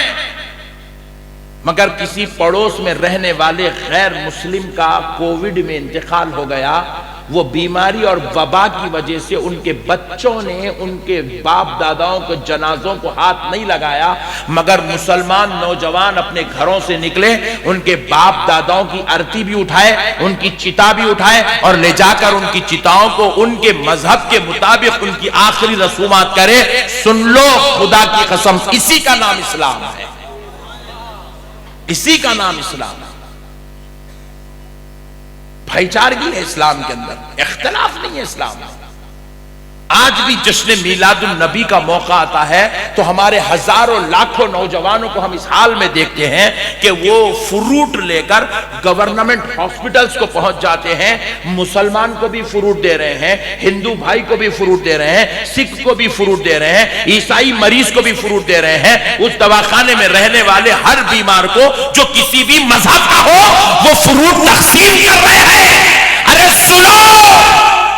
مگر کسی پڑوس میں رہنے والے غیر مسلم کا کووڈ میں انتقال ہو گیا. وہ بیماری اور وبا کی وجہ سے ان کے بچوں نے ان کے باپ داداؤں کے جنازوں کو ہاتھ نہیں لگایا، مگر مسلمان نوجوان اپنے گھروں سے نکلے، ان کے باپ داداؤں کی ارتی بھی اٹھائے، ان کی چتا بھی اٹھائے، اور لے جا کر ان کی چتاؤں کو ان کے مذہب کے مطابق ان کی آخری رسومات کرے. سن لو، خدا کی قسم، اسی کا نام اسلام ہے، اسی کا نام اسلام ہے. بھائی چارگی ہے اسلام کے اندر، اختلاف نہیں ہے اسلام میں. آج بھی جشن میلاد النبی کا موقع آتا ہے تو ہمارے ہزاروں لاکھوں نوجوانوں کو ہم اس حال میں دیکھتے ہیں کہ وہ فروٹ لے کر گورنمنٹ ہاسپٹلز کو پہنچ جاتے ہیں. مسلمان کو بھی فروٹ دے رہے ہیں، ہندو بھائی کو بھی فروٹ دے رہے ہیں، سکھ کو بھی فروٹ دے رہے ہیں، عیسائی مریض کو بھی فروٹ دے رہے ہیں. اس دواخانے میں رہنے والے ہر بیمار کو جو کسی بھی مذہب کا ہو وہ فروٹ تقسیم کر رہے ہیں. ارے سنو،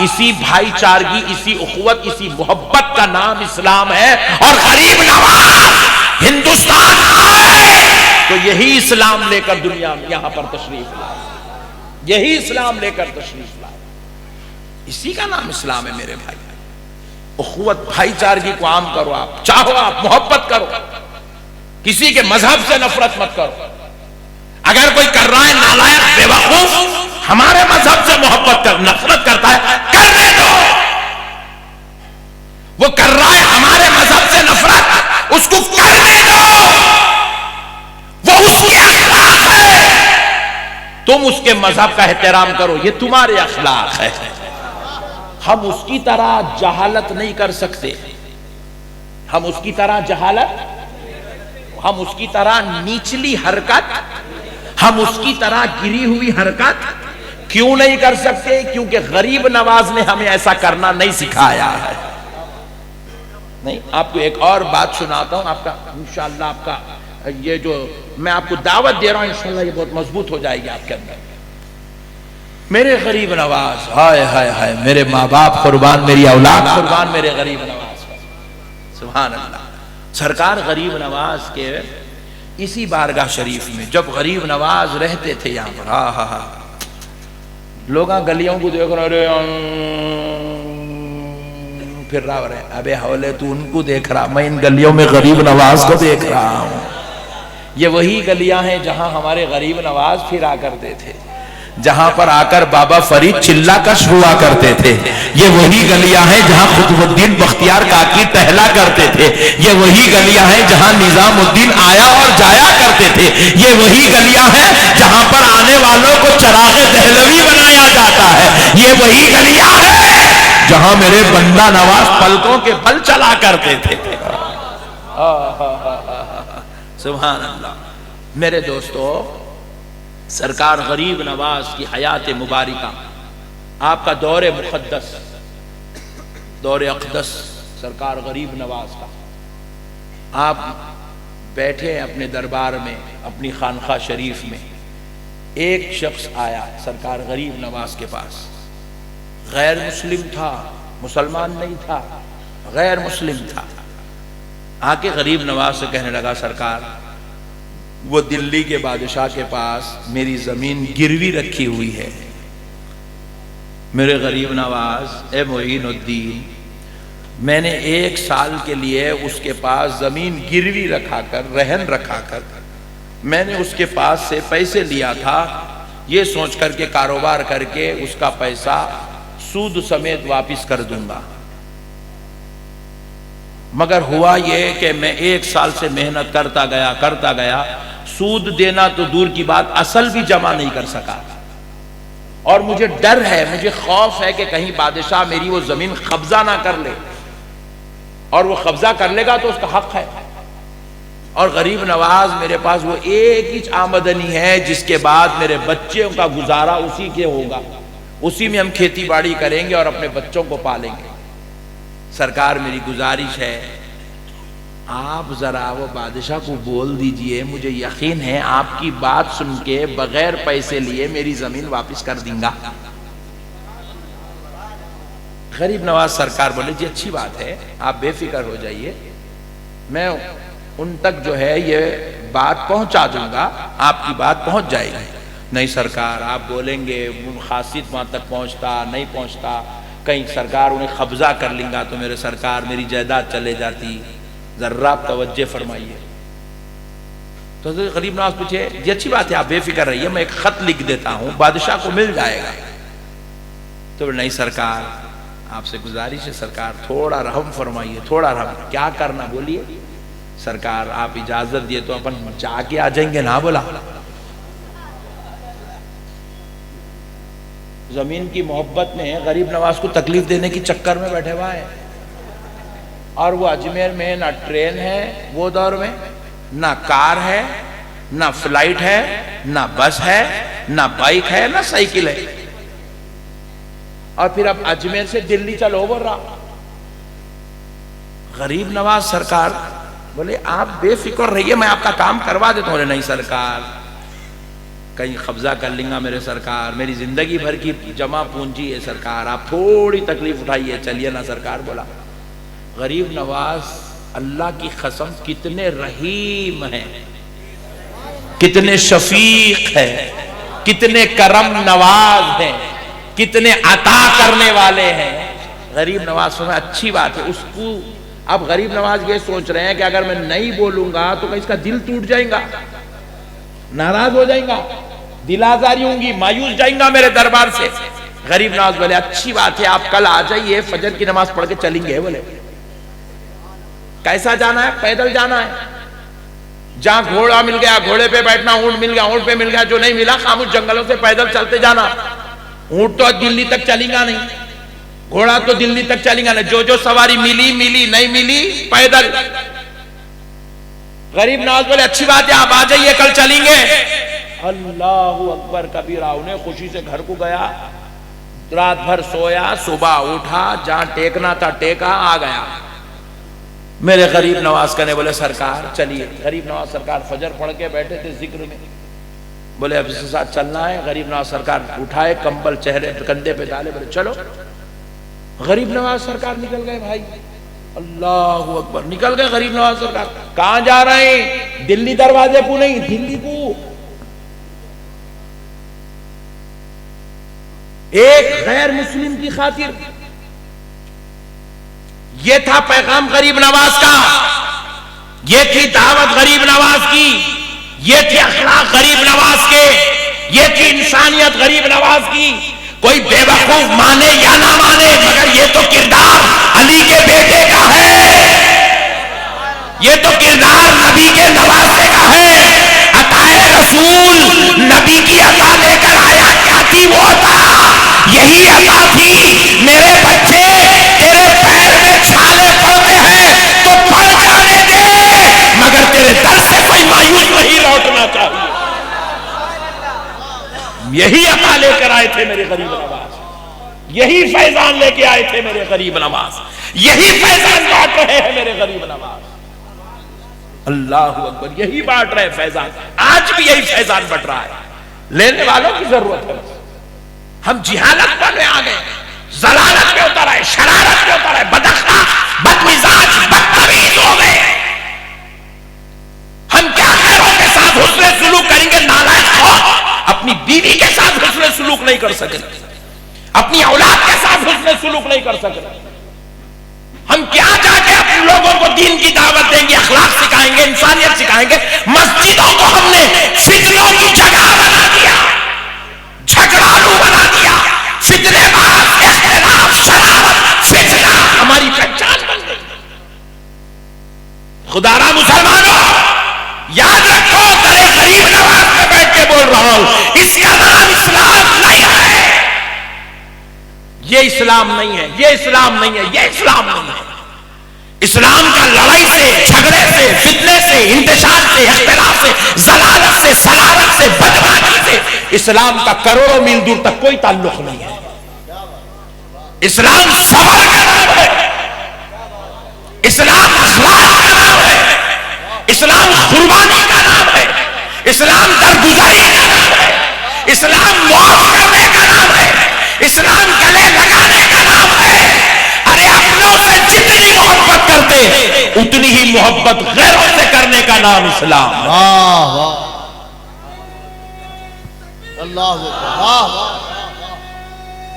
اسی بھائی چارگی، اسی اخوت، اسی محبت کا نام اسلام ہے. اور غریب نواز ہندوستان آئے تو یہی اسلام لے کر دنیا میں یہاں پر تشریف لائے، یہی اسلام لے کر تشریف لائے. اسی کا نام اسلام ہے میرے بھائی. اخوت، بھائی چارگی کو عام کرو، آپ چاہو، آپ محبت کرو، کسی کے مذہب سے نفرت مت کرو. اگر کوئی کر رہا ہے نالائق بے وقوف ہمارے مذہب سے محبت کر نفرت کرتا ہے، کرنے دو. وہ کر رہا ہے ہمارے مذہب سے نفرت، اس کو کرنے دو. وہ اس کے اخلاق ہے، تم اس کے مذہب کا احترام کرو، یہ تمہارے اخلاق ہے. ہم اس کی طرح جہالت نہیں کر سکتے، ہم اس کی طرح جہالت، ہم اس کی طرح نیچلی حرکت، ہم اس کی طرح گری ہوئی حرکت کیوں نہیں کر سکتے؟ کیونکہ غریب نواز نے ہمیں ایسا کرنا نہیں سکھایا ہے. نہیں، آپ کو ایک اور بات سناتا ہوں، آپ کا انشاءاللہ، آپ کا یہ جو میں آپ کو دعوت دے رہا ہوں انشاءاللہ یہ بہت مضبوط ہو جائے گی آپ کے اندر. میرے غریب نواز، ہائے ہائے ہائے، میرے ماں باپ قربان، میری اولاد قربان میرے غریب نواز. سبحان اللہ. سرکار غریب نواز کے اسی بارگاہ شریف میں جب غریب نواز رہتے تھے یہاں پر، ہاں ہاں ہاں، لوگ گلیوں کو دیکھ رہے، پھر رہا رہے، ابے حولے تو ان کو دیکھ رہا، میں ان گلیوں میں غریب نواز کو دیکھ رہا ہوں. یہ وہی گلیاں ہیں جہاں ہمارے غریب نواز پھرا کرتے تھے، جہاں پر آ کر بابا فرید چلا کش ہوا کرتے تھے. یہ وہی گلیاں ہیں جہاں قطب الدین بختیار کاکی ٹہلا کرتے تھے. یہ وہی گلیاں ہیں جہاں نظام الدین آیا اور جایا کرتے تھے. یہ وہی گلیاں ہیں جہاں پر آنے والوں کو چراغ دہلوی بنایا جاتا ہے. یہ وہی گلیاں ہیں جہاں میرے بندہ نواز پلکوں کے بل چلا کرتے تھے. سبحان اللہ. میرے دوستو، سرکار غریب نواز کی حیات مبارکہ، آپ کا دور مقدس، دور اقدس سرکار غریب نواز کا، آپ بیٹھے ہیں اپنے دربار میں اپنی خانقاہ شریف میں، ایک شخص آیا سرکار غریب نواز کے پاس، غیر مسلم تھا، مسلمان نہیں تھا، غیر مسلم تھا، آ کے غریب نواز سے کہنے لگا سرکار وہ دلی کے بادشاہ کے پاس میری زمین گروی رکھی ہوئی ہے، میرے غریب نواز اے معین الدین، میں نے 1 سال کے لیے اس کے پاس زمین گروی رکھا کر، رہن رکھا کر میں نے اس کے پاس سے پیسے لیا تھا، یہ سوچ کر کے کاروبار کر کے اس کا پیسہ سود سمیت واپس کر دوں گا، مگر ہوا یہ کہ میں 1 سال سے محنت کرتا گیا، سود دینا تو دور کی بات اصل بھی جمع نہیں کر سکا، اور مجھے ڈر ہے، مجھے خوف ہے کہ کہیں بادشاہ میری وہ زمین قبضہ نہ کر لے، اور وہ قبضہ کر لے گا تو اس کا حق ہے، اور غریب نواز میرے پاس وہ ایک ہی آمدنی ہے جس کے بعد میرے بچوں کا گزارا اسی کے ہوگا، اسی میں ہم کھیتی باڑی کریں گے اور اپنے بچوں کو پالیں گے، سرکار میری گزارش ہے آپ ذرا وہ بادشاہ کو بول دیجئے، مجھے یقین ہے آپ کی بات سن کے بغیر پیسے لیے میری زمین واپس کر دیں گا۔ غریب نواز سرکار بولے جی اچھی بات ہے، آپ بے فکر ہو جائیے، میں ان تک جو ہے یہ بات پہنچا دوں گا، آپ کی بات پہنچ جائے گی۔ نہیں سرکار آپ بولیں گے خاصیت وہاں تک پہنچتا نہیں پہنچتا، کہیں سرکار انہیں قبضہ کر لیں گا تو میرے سرکار میری جائیداد چلے جاتی، ذرا آپ توجہ فرمائیے۔ تو غریب نواز پوچھے جی اچھی بات ہے آپ بے فکر رہیے، میں ایک خط لکھ دیتا ہوں بادشاہ کو مل جائے گا۔ تو نہیں سرکار آپ سے گزارش ہے سرکار تھوڑا رحم فرمائیے، تھوڑا رحم، کیا کرنا بولیے؟ سرکار آپ اجازت دیے تو اپن جا کے آ جائیں گے نا، بولا زمین کی محبت میں غریب نواز کو تکلیف دینے کی چکر میں بیٹھے ہوا ہے، اور وہ اجمیر میں نہ ٹرین ہے وہ دور میں، نہ کار ہے، نہ فلائٹ ہے، نہ بس ہے، نہ بائک ہے، نہ سائیکل ہے، اور پھر اب اجمیر سے دلی چلو بول رہا۔ غریب نواز سرکار بولے آپ بے فکر رہیے میں آپ کا کام کروا دیتا ہوں۔ نہیں سرکار کہیں قبضہ کر لیں گا میرے سرکار، میری زندگی بھر کی جمع پونجی ہے سرکار، آپ تھوڑی تکلیف اٹھائیے چلیے نا سرکار۔ بولا غریب نواز اللہ کی قسم کتنے رحیم ہیں، کتنے شفیق ہیں، کتنے کرم نواز ہیں، کتنے عطا کرنے والے ہیں۔ غریب نواز فرمایا اچھی بات ہے اس کو۔ اب غریب نواز یہ سوچ رہے ہیں کہ اگر میں نہیں بولوں گا تو کہیں اس کا دل ٹوٹ جائیں گا، ناراض ہو جائیں گا، دل آزاری ہوں گی، مایوس جائیں گا میرے دربار سے۔ غریب نواز بولے اچھی بات ہے آپ کل آ جائیے، فجر کی نماز پڑھ کے چلیں گے۔ بولے کیسا جانا ہے؟ پیدل جانا ہے، جہاں گھوڑا مل گیا گھوڑے پہ بیٹھنا، اونٹ مل گیا اونٹ پہ مل گیا، جو نہیں ملا خاموش جنگلوں سے پیدل چلتے جانا۔ اونٹ تو دلی تک چلیں گا نہیں، گھوڑا تو دلی تک چلیں گا نہیں، جو سواری ملی نہیں ملی پیدل۔ غریب نواز بولے اچھی بات ہے آپ آ جائیے کل چلیں گے۔ اللہ اکبر کبیرہ، انہیں خوشی سے گھر کو گیا، رات بھر سویا، صبح اٹھا، جہاں ٹیکنا تھا ٹیکا، آ گیا۔ میرے غریب نواز کہنے بولے سرکار چلیے۔ غریب نواز سرکار فجر پڑھ کے بیٹھے تھے ذکر میں، بولے اب اس کے ساتھ چلنا ہے۔ غریب نواز سرکار اٹھائے، کمبل چہرے کندھے پہ ڈالے، بولے چلو۔ غریب نواز سرکار نکل گئے بھائی، اللہ اکبر، نکل گئے غریب نواز سرکار۔ کہاں جا رہے ہیں؟ دلی دروازے کو نہیں، دلی کو۔ ایک غیر مسلم کی خاطر، یہ تھا پیغام غریب نواز کا، یہ تھی دعوت غریب نواز کی، یہ تھے اخلاق غریب نواز کے، یہ تھی انسانیت غریب نواز کی۔ کوئی بے وقوف مانے یا نہ مانے مگر یہ تو کردار علی کے بیٹے کا ہے، یہ تو کردار نبی کے نواسے کا ہے۔ عطائے رسول نبی کی عطا لے کر آیا، کیا تھی وہ عطا؟ یہی عطا تھی میرے بچے تیرے پیر میں چھالے پڑتے ہیں تو پڑ جانے دے، مگر تیرے در سے کوئی مایوس نہیں لوٹنا چاہیے۔ یہی عطا لے کر آئے تھے میرے غریب نواز، یہی فیضان لے کے آئے تھے میرے غریب نواز، یہی فیضان بانٹ رہے ہیں میرے غریب نواز۔ اللہ اکبر، یہی بانٹ رہے فیضان، آج بھی یہی فیضان بٹ رہا ہے، لینے والوں کی ضرورت ہے۔ ہم جہالت پر آ گئے، ضلالت پہ اتر آئے، شرارت پہ اتر آئے، بداخلاق، بدمزاج، بدتمیز ہو گئے۔ ہم کیا غیروں کے ساتھ حسن سلوک کریں گے؟ نالائق خود اپنی بیوی کے ساتھ حسن سلوک نہیں کر سکے، اپنی اولاد کے ساتھ حسن سلوک نہیں کر سکے۔ ہم کیا جا کے اپنے لوگوں کو دین کی دعوت دیں گے، اخلاق سکھائیں گے، انسانیت سکھائیں گے؟ مسجدوں کو ہم نے فتنوں کی جگہ بنا دیا، جھگڑالو بنا دیا، فتنے باز، اختلاف، شرارت، فتنہ ہماری پہچان بن گئی۔ خدا را مسلمانوں، یاد رکھو، درے غریب نواز میں بیٹھ کے بول رہا ہوں، اس کا نام اسلام نہیں ہے، یہ اسلام نہیں ہے، یہ اسلام نہیں ہے، یہ اسلام نہیں ہے۔ اسلام کا لڑائی سے، جھگڑے سے، فتنے سے، انتشار سے، اختلاف سے، ضلالت سے، سلامت سے، بدمعاشی سے اسلام کا کروڑوں میل دور تک کوئی تعلق نہیں ہے۔ اسلام صبر کا نام ہے، اسلام اخلاق کا نام ہے، اسلام قربانی کا نام ہے، اسلام درگزاری کا نام ہے، اسلام معاف کرنے کا نام ہے، اسلام گلے لگانے کا نام ہے۔ ارے اپنوں سے جتنی محبت کرتے اتنی ہی محبت غیروں سے کرنے کا نام اسلام۔ واہ واہ، اللہ اکبر، واہ واہ،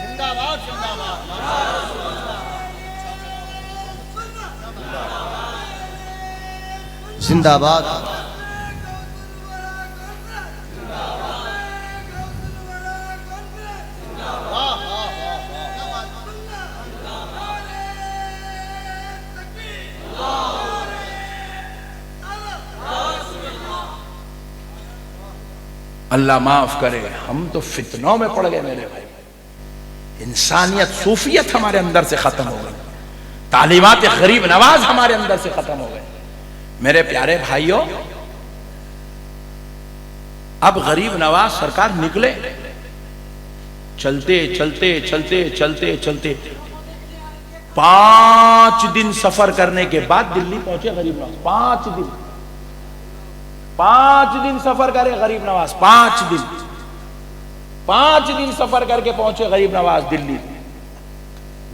زندہ باد، زندہ باد، زندہ باد۔ اللہ معاف کرے، ہم تو فتنوں میں پڑ گئے میرے بھائی، انسانیت، صوفیت ہمارے اندر سے ختم ہو گئی، تعلیمات غریب نواز ہمارے اندر سے ختم ہو گئے۔ میرے پیارے بھائیوں، اب غریب نواز سرکار نکلے، چلتے چلتے چلتے چلتے چلتے 5 دن سفر کرنے کے بعد دلی پہنچے غریب نواز۔ 5 دن سفر کرے غریب نواز، 5 دن سفر کر کے پہنچے غریب نواز دلی۔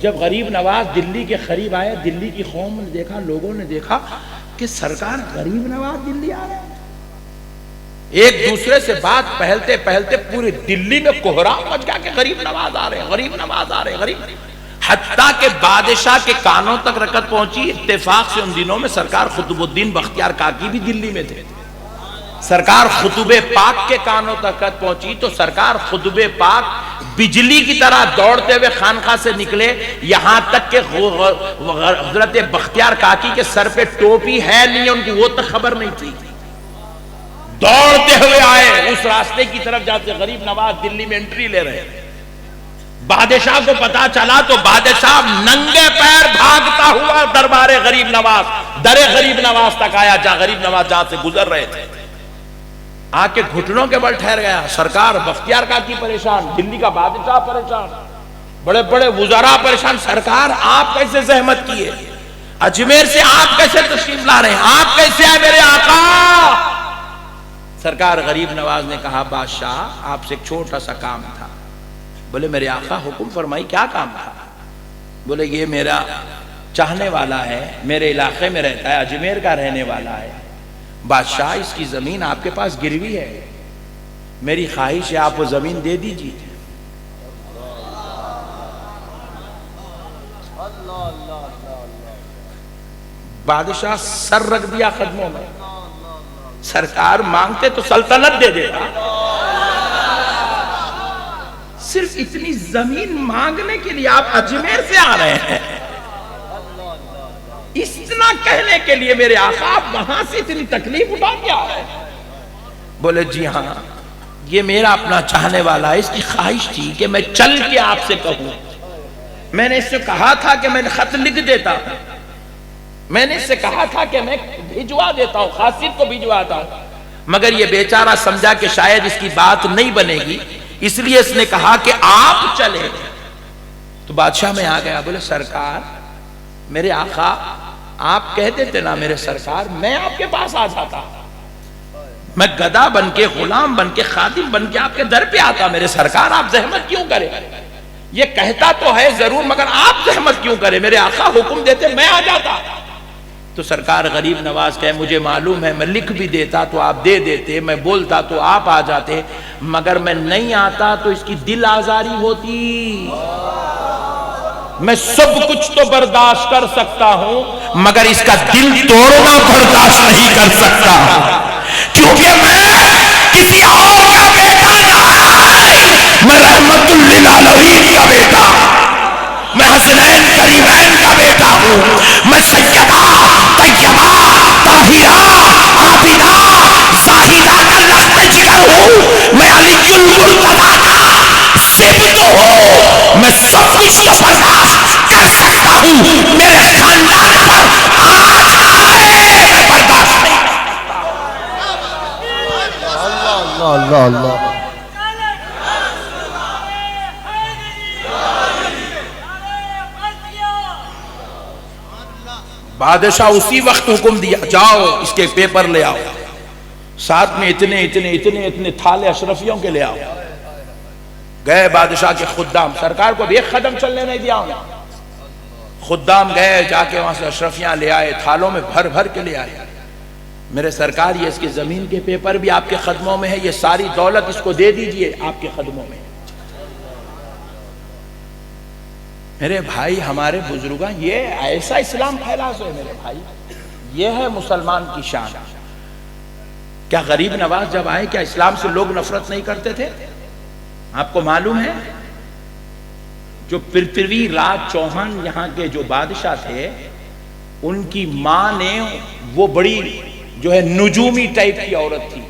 جب غریب نواز دلی کے قریب آئے، دلی کی قوم نے دیکھا، لوگوں نے دیکھا کہ سرکار غریب نواز دلی آ رہے ہیں۔ ایک دوسرے سے بات پہلتے پہلتے پوری دلی میں کوہرام مچ گیا کہ غریب نواز آ رہے ہیں، غریب نواز آ رہے ہیں، غریب، حتیٰ کہ بادشاہ کے کانوں تک رکعت پہنچی۔ اتفاق سے ان دنوں میں سرکار قطب الدین بختیار کاکی بھی دلی میں تھے۔ سرکار خطب پاک کے کانوں تک پہنچی تو سرکار خطب پاک بجلی کی طرح دوڑتے ہوئے خانقاہ سے نکلے، یہاں تک کہ حضرت بختیار کاکی کے سر پہ ٹوپی ہے نہیں، ان کی وہ تک خبر نہیں تھی۔ دوڑتے ہوئے آئے اس راستے کی طرف جاتے، غریب نواز دلی میں انٹری لے رہے۔ بادشاہ کو پتا چلا تو بادشاہ ننگے پیر بھاگتا ہوا دربار غریب نواز، در غریب نواز تک آیا جہاں غریب نواز جہاں سے گزر رہے تھے۔ آ کے گھٹنوں کے بل ٹھہر گیا۔ سرکار بختیار کاکی پریشان، دلی کا بادشاہ پریشان، بڑے بڑے وزراء پریشان۔ سرکار آپ کیسے زحمت کیے، اجمیر سے آپ کیسے تشریف لا رہے ہیں، آپ کیسے آئے میرے آقا؟ سرکار غریب نواز نے کہا بادشاہ آپ سے ایک چھوٹا سا کام تھا۔ بولے میرے آقا حکم فرمائی، کیا کام تھا؟ بولے یہ میرا چاہنے والا ہے، میرے علاقے میں رہتا ہے، اجمیر کا رہنے والا ہے، بادشاہ اس کی زمین آپ کے پاس گروی ہے، میری خواہش ہے آپ وہ زمین دے دیجیے۔ بادشاہ سر رکھ دیا قدموں میں، سرکار مانگتے تو سلطنت دے دیتا، صرف اتنی زمین مانگنے کے لیے آپ اجمیر سے آ رہے ہیں؟ اتنا کہنے کے لیے میرے آقا آپ وہاں سے اتنی تکلیف اٹھا کے آ رہے ہیں؟ بولے جی ہاں، یہ میرا اپنا چاہنے والا ہے، اس کی خواہش تھی کہ میں چل کے آپ سے کہوں۔ میں نے اس سے کہا تھا کہ میں خط لکھ دیتا ہوں، میں نے اس سے کہا تھا کہ میں بھیجوا دیتا ہوں، خاصیت کو بھیجواتا ہوں، مگر یہ بیچارہ سمجھا کہ شاید اس کی بات نہیں بنے گی، اس لیے اس نے کہا کہ آپ چلے۔ تو بادشاہ میں آ گیا، بولے سرکار میرے آقا آپ کہہ دیتے نا میرے سرکار، میں آپ کے پاس آ جاتا، میں گدا بن کے، غلام بن کے، خادم بن کے آپ کے در پہ آتا میرے سرکار، آپ زحمت کیوں کرے؟ یہ کہتا تو ہے ضرور، مگر آپ زحمت کیوں کرے؟ میرے آقا حکم دیتے میں آ جاتا۔ تو سرکار غریب نواز کہے مجھے معلوم ہے، میں لکھ بھی دیتا تو آپ دے دیتے، میں بولتا تو آپ آ جاتے، مگر میں نہیں آتا تو اس کی دل آزاری ہوتی۔ میں سب کچھ تو برداشت کر سکتا ہوں مگر اس کا دل توڑنا برداشت نہیں کر سکتا، کیونکہ میں کسی اور کا بیٹا نہیں، میں رحمت للعالمین کا بیٹا، میں حسنین کریمین کا بیٹا ہوں، میں سیدہ طیبہ طاہرہ عابدہ زاہدہ کا لخت جگر ہوں، میں علی المرتضیٰ کا سبط ہوں، میں سب کچھ تو برداشت کر سکتا ہوں، میرے خاندان پر آج آئے میں برداشت نہیں کرتا۔ اللہ اللہ اللہ۔ بادشاہ اسی وقت حکم دیا جاؤ اس کے پیپر لے آؤ، ساتھ میں اتنے تھالے اشرفیوں کے لے آؤ۔ گئے بادشاہ کے خدام، سرکار کو بھی ایک قدم چلنے نہیں دیا انہوں، خدام گئے جا کے وہاں سے اشرفیاں لے آئے، تھالوں میں بھر بھر کے لے آئے۔ میرے سرکار یہ اس کی زمین کے پیپر بھی آپ کے قدموں میں ہے، یہ ساری دولت اس کو دے دیجئے، آپ کے قدموں میں۔ میرے بھائی ہمارے بزرگاں، یہ ایسا اسلام پھیلا سو ہے میرے بھائی، یہ ہے مسلمان کی شان۔ کیا غریب نواز جب آئے کیا اسلام سے لوگ نفرت نہیں کرتے تھے؟ آپ کو معلوم ہے جو پرتھوی راج چوہان یہاں کے جو بادشاہ تھے، ان کی ماں نے، وہ بڑی جو ہے نجومی ٹائپ کی عورت تھی،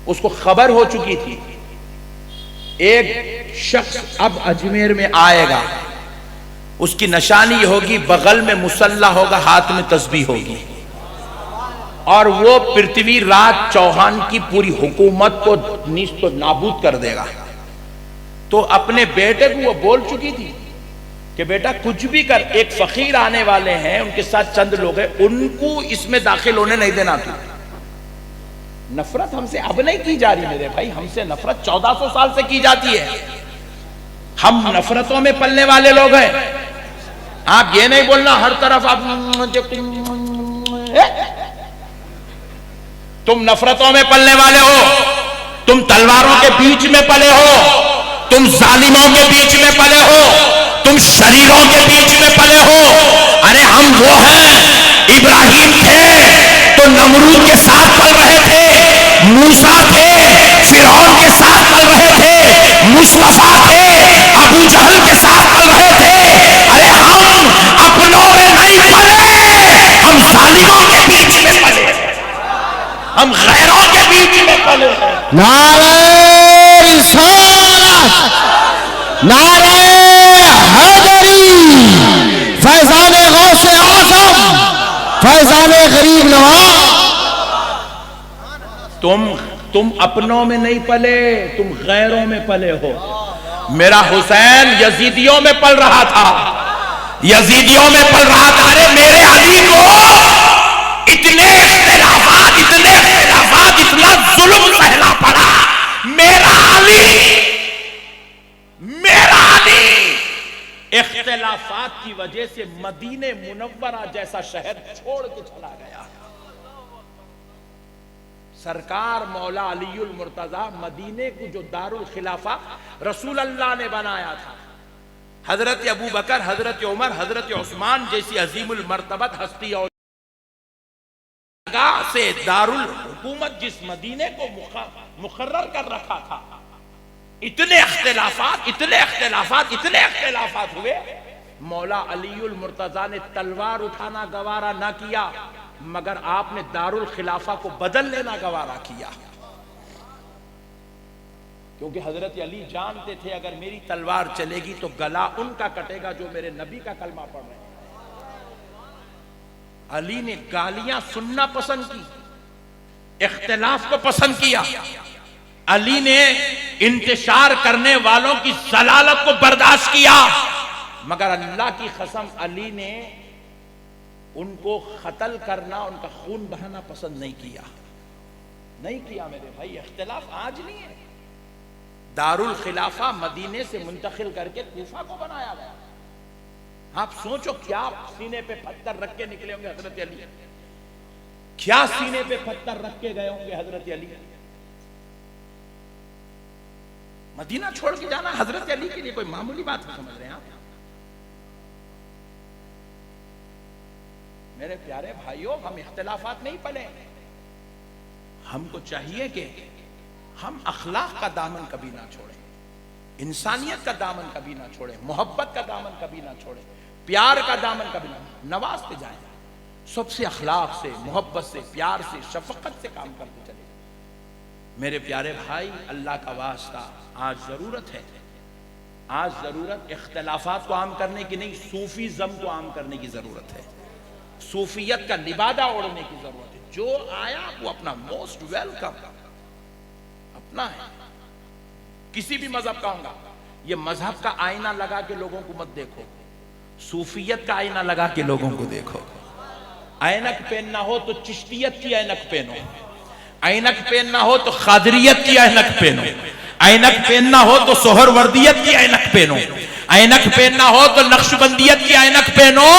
اس کو خبر ہو چکی تھی ایک شخص اب اجمیر میں آئے گا، اس کی نشانی ہوگی بغل میں مسلح ہوگا، ہاتھ میں تسبیح ہوگی، اور وہ پرتھوی راج چوہان کی پوری حکومت کو نیست و نابود کر دے گا۔ تو اپنے بیٹے کو وہ بول چکی تھی کہ بیٹا کچھ بھی کر، ایک فقیر آنے والے ہیں، ان کے ساتھ چند لوگ ہیں، ان کو اس میں داخل ہونے نہیں دینا تو۔ نفرت ہم سے اب نہیں کی جا رہی میرے بھائی، ہم سے نفرت 1400 سال سے کی جاتی ہے، ہم نفرتوں میں پلنے والے لوگ ہیں۔ آپ یہ نہیں بولنا ہر طرف آپ، تم نفرتوں میں پلنے والے ہو، تم تلواروں کے بیچ میں پلے ہو، تم ظالموں کے بیچ میں پلے ہو، تم شریروں کے بیچ میں پلے ہو۔ ارے ہم وہ ہیں، ابراہیم تھے تو نمرود کے ساتھ پل رہے تھے، موسیٰ تھے فرعون کے ساتھ پل رہے تھے، مصطفیٰ تھے ابو جہل کے ساتھ پل رہے تھے۔ ارے ہم اپنوں میں نہیں پلے، ہم ظالموں کے بیچ میں پلے، ہم غیروں کے بیچ میں پلے۔ نعرہ رسالت، نعرہ حیدری، فیضان غوث اعظم، فیضان غریب نواز۔ تم اپنوں میں نہیں پلے، تم غیروں میں پلے ہو۔ میرا حسین یزیدیوں میں پل رہا تھا، یزیدیوں میں پل رہا تھا۔ ارے میرے علی کو اتنے اختلافات، اتنا ظلم سہنا پڑا۔ میرا علی اختلافات کی وجہ سے مدینہ منورہ جیسا شہر چھوڑ کے چلا گیا۔ سرکار مولا علی المرتضیٰ مدینے کو جو دار الخلافہ رسول اللہ نے بنایا تھا، حضرت ابو بکر، حضرت عمر، حضرت عثمان جیسی عظیم المرتبت ہستی اور سے دار الحکومت جس مدینے کو مقرر کر رکھا تھا، اتنے اختلافات ہوئے، مولا علی المرتضیٰ نے تلوار اٹھانا گوارا نہ کیا، مگر آپ نے دار الخلافہ کو بدل لینا گوارا کیا، کیونکہ حضرت علی جانتے تھے اگر میری تلوار چلے گی تو گلا ان کا کٹے گا جو میرے نبی کا کلمہ پڑھ رہے ہیں۔ علی نے گالیاں سننا پسند کی، اختلاف کو پسند کیا، علی نے انتشار کرنے والوں کی ضلالت کو برداشت کیا، مگر اللہ کی قسم علی نے ان کو قتل کرنا، ان کا خون بہانا پسند نہیں کیا میرے بھائی۔ اختلاف آج نہیں ہے، دارالخلافہ مدینے سے منتقل کر کے کوفہ کو بنایا گیا۔ آپ سوچو کیا سینے پہ پتھر رکھ کے نکلے ہوں گے حضرت علی، کیا سینے پہ پتھر رکھ کے گئے ہوں گے حضرت علی۔ مدینہ چھوڑ کے جانا حضرت علی کے لیے کوئی معمولی بات نہیں سمجھ رہے ہیں آپ؟ میرے پیارے بھائیوں، ہم اختلافات نہیں پلے، ہم کو چاہیے کہ ہم اخلاق کا دامن کبھی نہ چھوڑیں، انسانیت کا دامن کبھی نہ چھوڑیں، محبت کا دامن کبھی نہ چھوڑیں، پیار کا دامن کبھی نہ۔ نواز پہ جائیں، سب سے اخلاق سے، محبت سے، پیار سے، شفقت سے کام کرتے چلے۔ میرے پیارے بھائی، اللہ کا واسطہ آج ضرورت ہے، آج ضرورت اختلافات کو عام کرنے کی نہیں، صوفیزم کو عام کرنے کی ضرورت ہے، صوفیت کا لبادہ اوڑھنے کی ضرورت ہے۔ جو آیا وہ اپنا موسٹ ویلکم اپنا ہے، کسی بھی مذہب کا ہوگا۔ یہ مذہب کا آئینہ لگا کے لوگوں کو مت دیکھو، صوفیت کا آئینہ لگا کے لوگوں کو دیکھو۔ اینک پہننا ہو تو چشتیت کی اینک پہنو، اینک پہننا ہو تو قادریت کی اینک پہنو، اینک پہننا ہو تو سہروردیت کی اینک پہنو، اینک پہننا ہو تو نقشبندیت کی اینک پہنو۔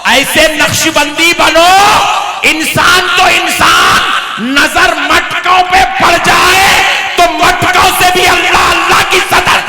ایسے نقشبندی بنو، انسان تو انسان نظر مٹکوں پہ پڑ جائے تو مٹکوں سے بھی اللہ اللہ کی صدر۔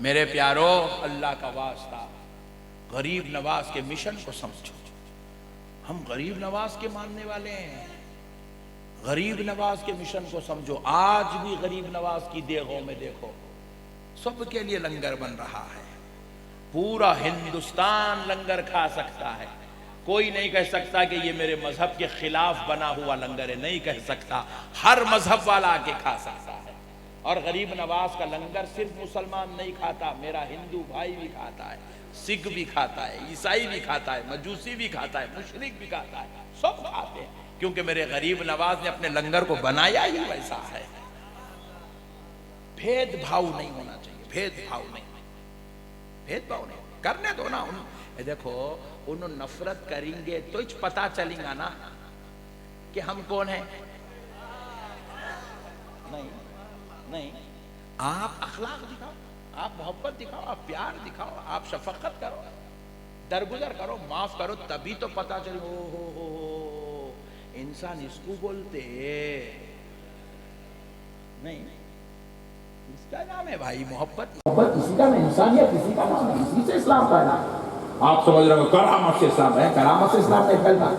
میرے پیارو، اللہ کا واسطہ غریب نواز کے مشن کو سمجھو۔ ہم غریب نواز کے ماننے والے ہیں، غریب نواز کے مشن کو سمجھو۔ آج بھی غریب نواز کی دیگوں میں دیکھو، سب کے لیے لنگر بن رہا ہے، پورا ہندوستان لنگر کھا سکتا ہے۔ کوئی نہیں کہہ سکتا کہ یہ میرے مذہب کے خلاف بنا ہوا لنگر ہے، نہیں کہہ سکتا، ہر مذہب والا آ کے کھا سکتا ہے۔ اور غریب نواز کا لنگر صرف مسلمان نہیں کھاتا، میرا ہندو بھائی بھی کھاتا ہے، سکھ بھی کھاتا ہے، عیسائی بھی کھاتا ہے، مجوسی بھی کھاتا ہے، مشرک بھی کھاتا ہے، سب کھاتے ہیں، کیونکہ میرے غریب نواز نے اپنے لنگر کو بنایا ہی ویسا ہے۔ بھید بھاؤ نہیں ہونا چاہیے، بھید بھاؤ نہیں کرنے دو نا۔ دیکھو انہوں نفرت کریں گے تو پتا چلیں گا نا کہ ہم کون ہیں۔ نہیں، آپ اخلاق دکھاؤ، آپ محبت دکھاؤ، آپ پیار دکھاؤ، آپ شفقت کرو، درگزر کرو، معاف کرو، تبھی تو پتا چلے ہو انسان اس کو بولتے نہیں۔ اس کا نام ہے بھائی محبت اسی کا نام، انسانیت اسی کا نام ہے، اسی سے اسلام کا نام۔ آپ سمجھ رہے ہو کرامت سے اسلام ہے، کرامت سے اسلام نہیں پھیلتا،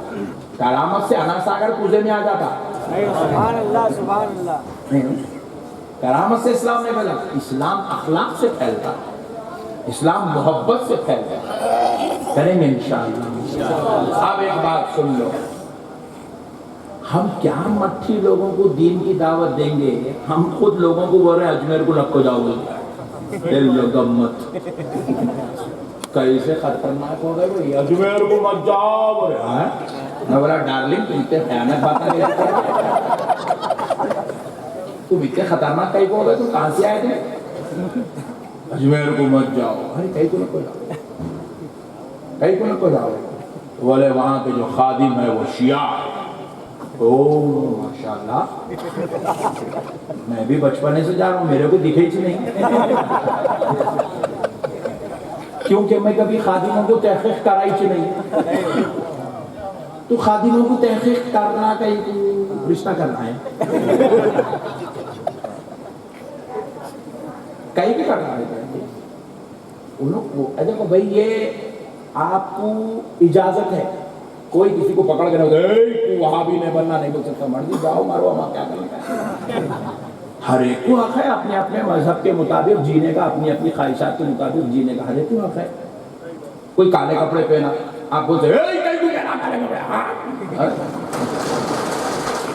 کرامت سے انا ساگر پوزے میں آ جاتا۔ سبحان اللہ، سبحان اللہ۔ نہیں، کرامت سے اسلام نہیں پھیلا، اسلام اخلاق سے پھیلتا، اسلام محبت سے پھیلتا۔ کریں گے انشاءاللہ۔ اب ایک بات سن لو، ہم کیا مٹھی لوگوں کو دین کی دعوت دیں گے؟ ہم خود لوگوں کو بول رہے ہیں اجمیر کو لگ کو جاؤ گے، دل لگا مت، کیسے خطرناک ہو گئے بھئی، اجمیر کو مت جاؤ بولے۔ میں بولا ڈارلنگ تم اتنے خیانت باتیں کرتے تم اتنے خطرناک کئی کو ہو گئے، تم کہاں سے آئے تھے؟ اجمیر کو مت جاؤ۔ ارے کئی کو نہ کو جاؤ، کئی کو نہ کو جاؤ بولے وہاں کے جو خادم ہے وہ شیعہ۔ اوہ ماشاءاللہ، میں بھی بچپنے سے جا رہا ہوں، میرے کو دکھے ہی نہیں، کیونکہ میں کبھی خادموں کو تحقیق کرائی چی نہیں۔ تو خادموں کو تحقیق کرنا کہیں رشتہ کرنا ہے، کہیں بھی کرنا ہے۔ دیکھو بھائی، یہ آپ کو اجازت ہے، کوئی کسی کو پکڑ کے نہ تو وہاں بھی نہیں بننا، نہیں بول سکتا، مرضی جاؤ مارو، ہم کیا کریں۔ ہر ایک کو حق ہے اپنے اپنے مذہب کے مطابق جینے کا، اپنی اپنی خواہشات کے مطابق جینے کا ہر ایک کو حق ہے۔ کوئی کالے کپڑے پہنا، آپ بولتے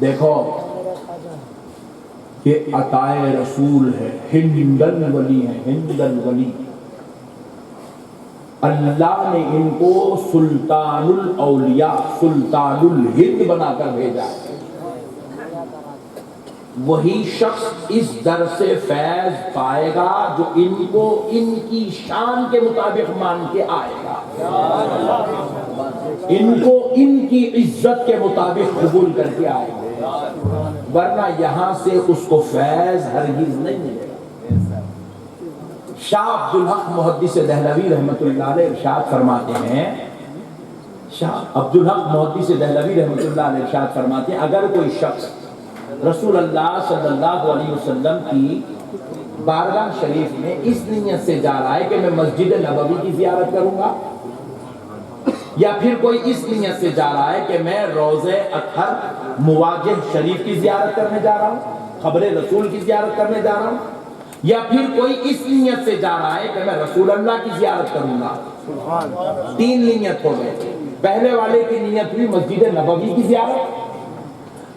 دیکھو یہ عطائے رسول ہے، ہند الولی ہے، ہند الولی. اللہ نے ان کو سلطان الاولیاء، سلطان الہند بنا کر بھیجا ہے. وہی شخص اس در سے فیض پائے گا جو ان کو ان کی شان کے مطابق مان کے آئے گا، ان کو ان کی عزت کے مطابق قبول کر کے آئے گا، ورنہ یہاں سے اس کو فیض ہرگز نہیں ملے گا. شاہ عبدالحق محدث دہلوی رحمۃ اللہ علیہ ارشاد فرماتے ہیں، شاہ عبدالحق محدث دہلوی رحمۃ اللہ علیہ ارشاد فرماتے ہیں، اگر کوئی شخص رسول اللہ صلی اللہ علیہ وسلم کی بارگاہ شریف میں اس نیت سے جا رہا ہے کہ میں مسجد نبوی کی زیارت کروں گا، یا پھر کوئی اس نیت سے جا رہا ہے کہ میں روضہ اطہر مواجہ شریف کی زیارت کرنے جا رہا ہوں، قبر رسول کی زیارت کرنے جا رہا ہوں، یا پھر کوئی اس نیت سے جا رہا ہے کہ میں رسول اللہ کی زیارت کروں گا. 3 نیت ہو گئے. پہلے والے کی نیت ہوئی مسجد نبوی کی زیارت،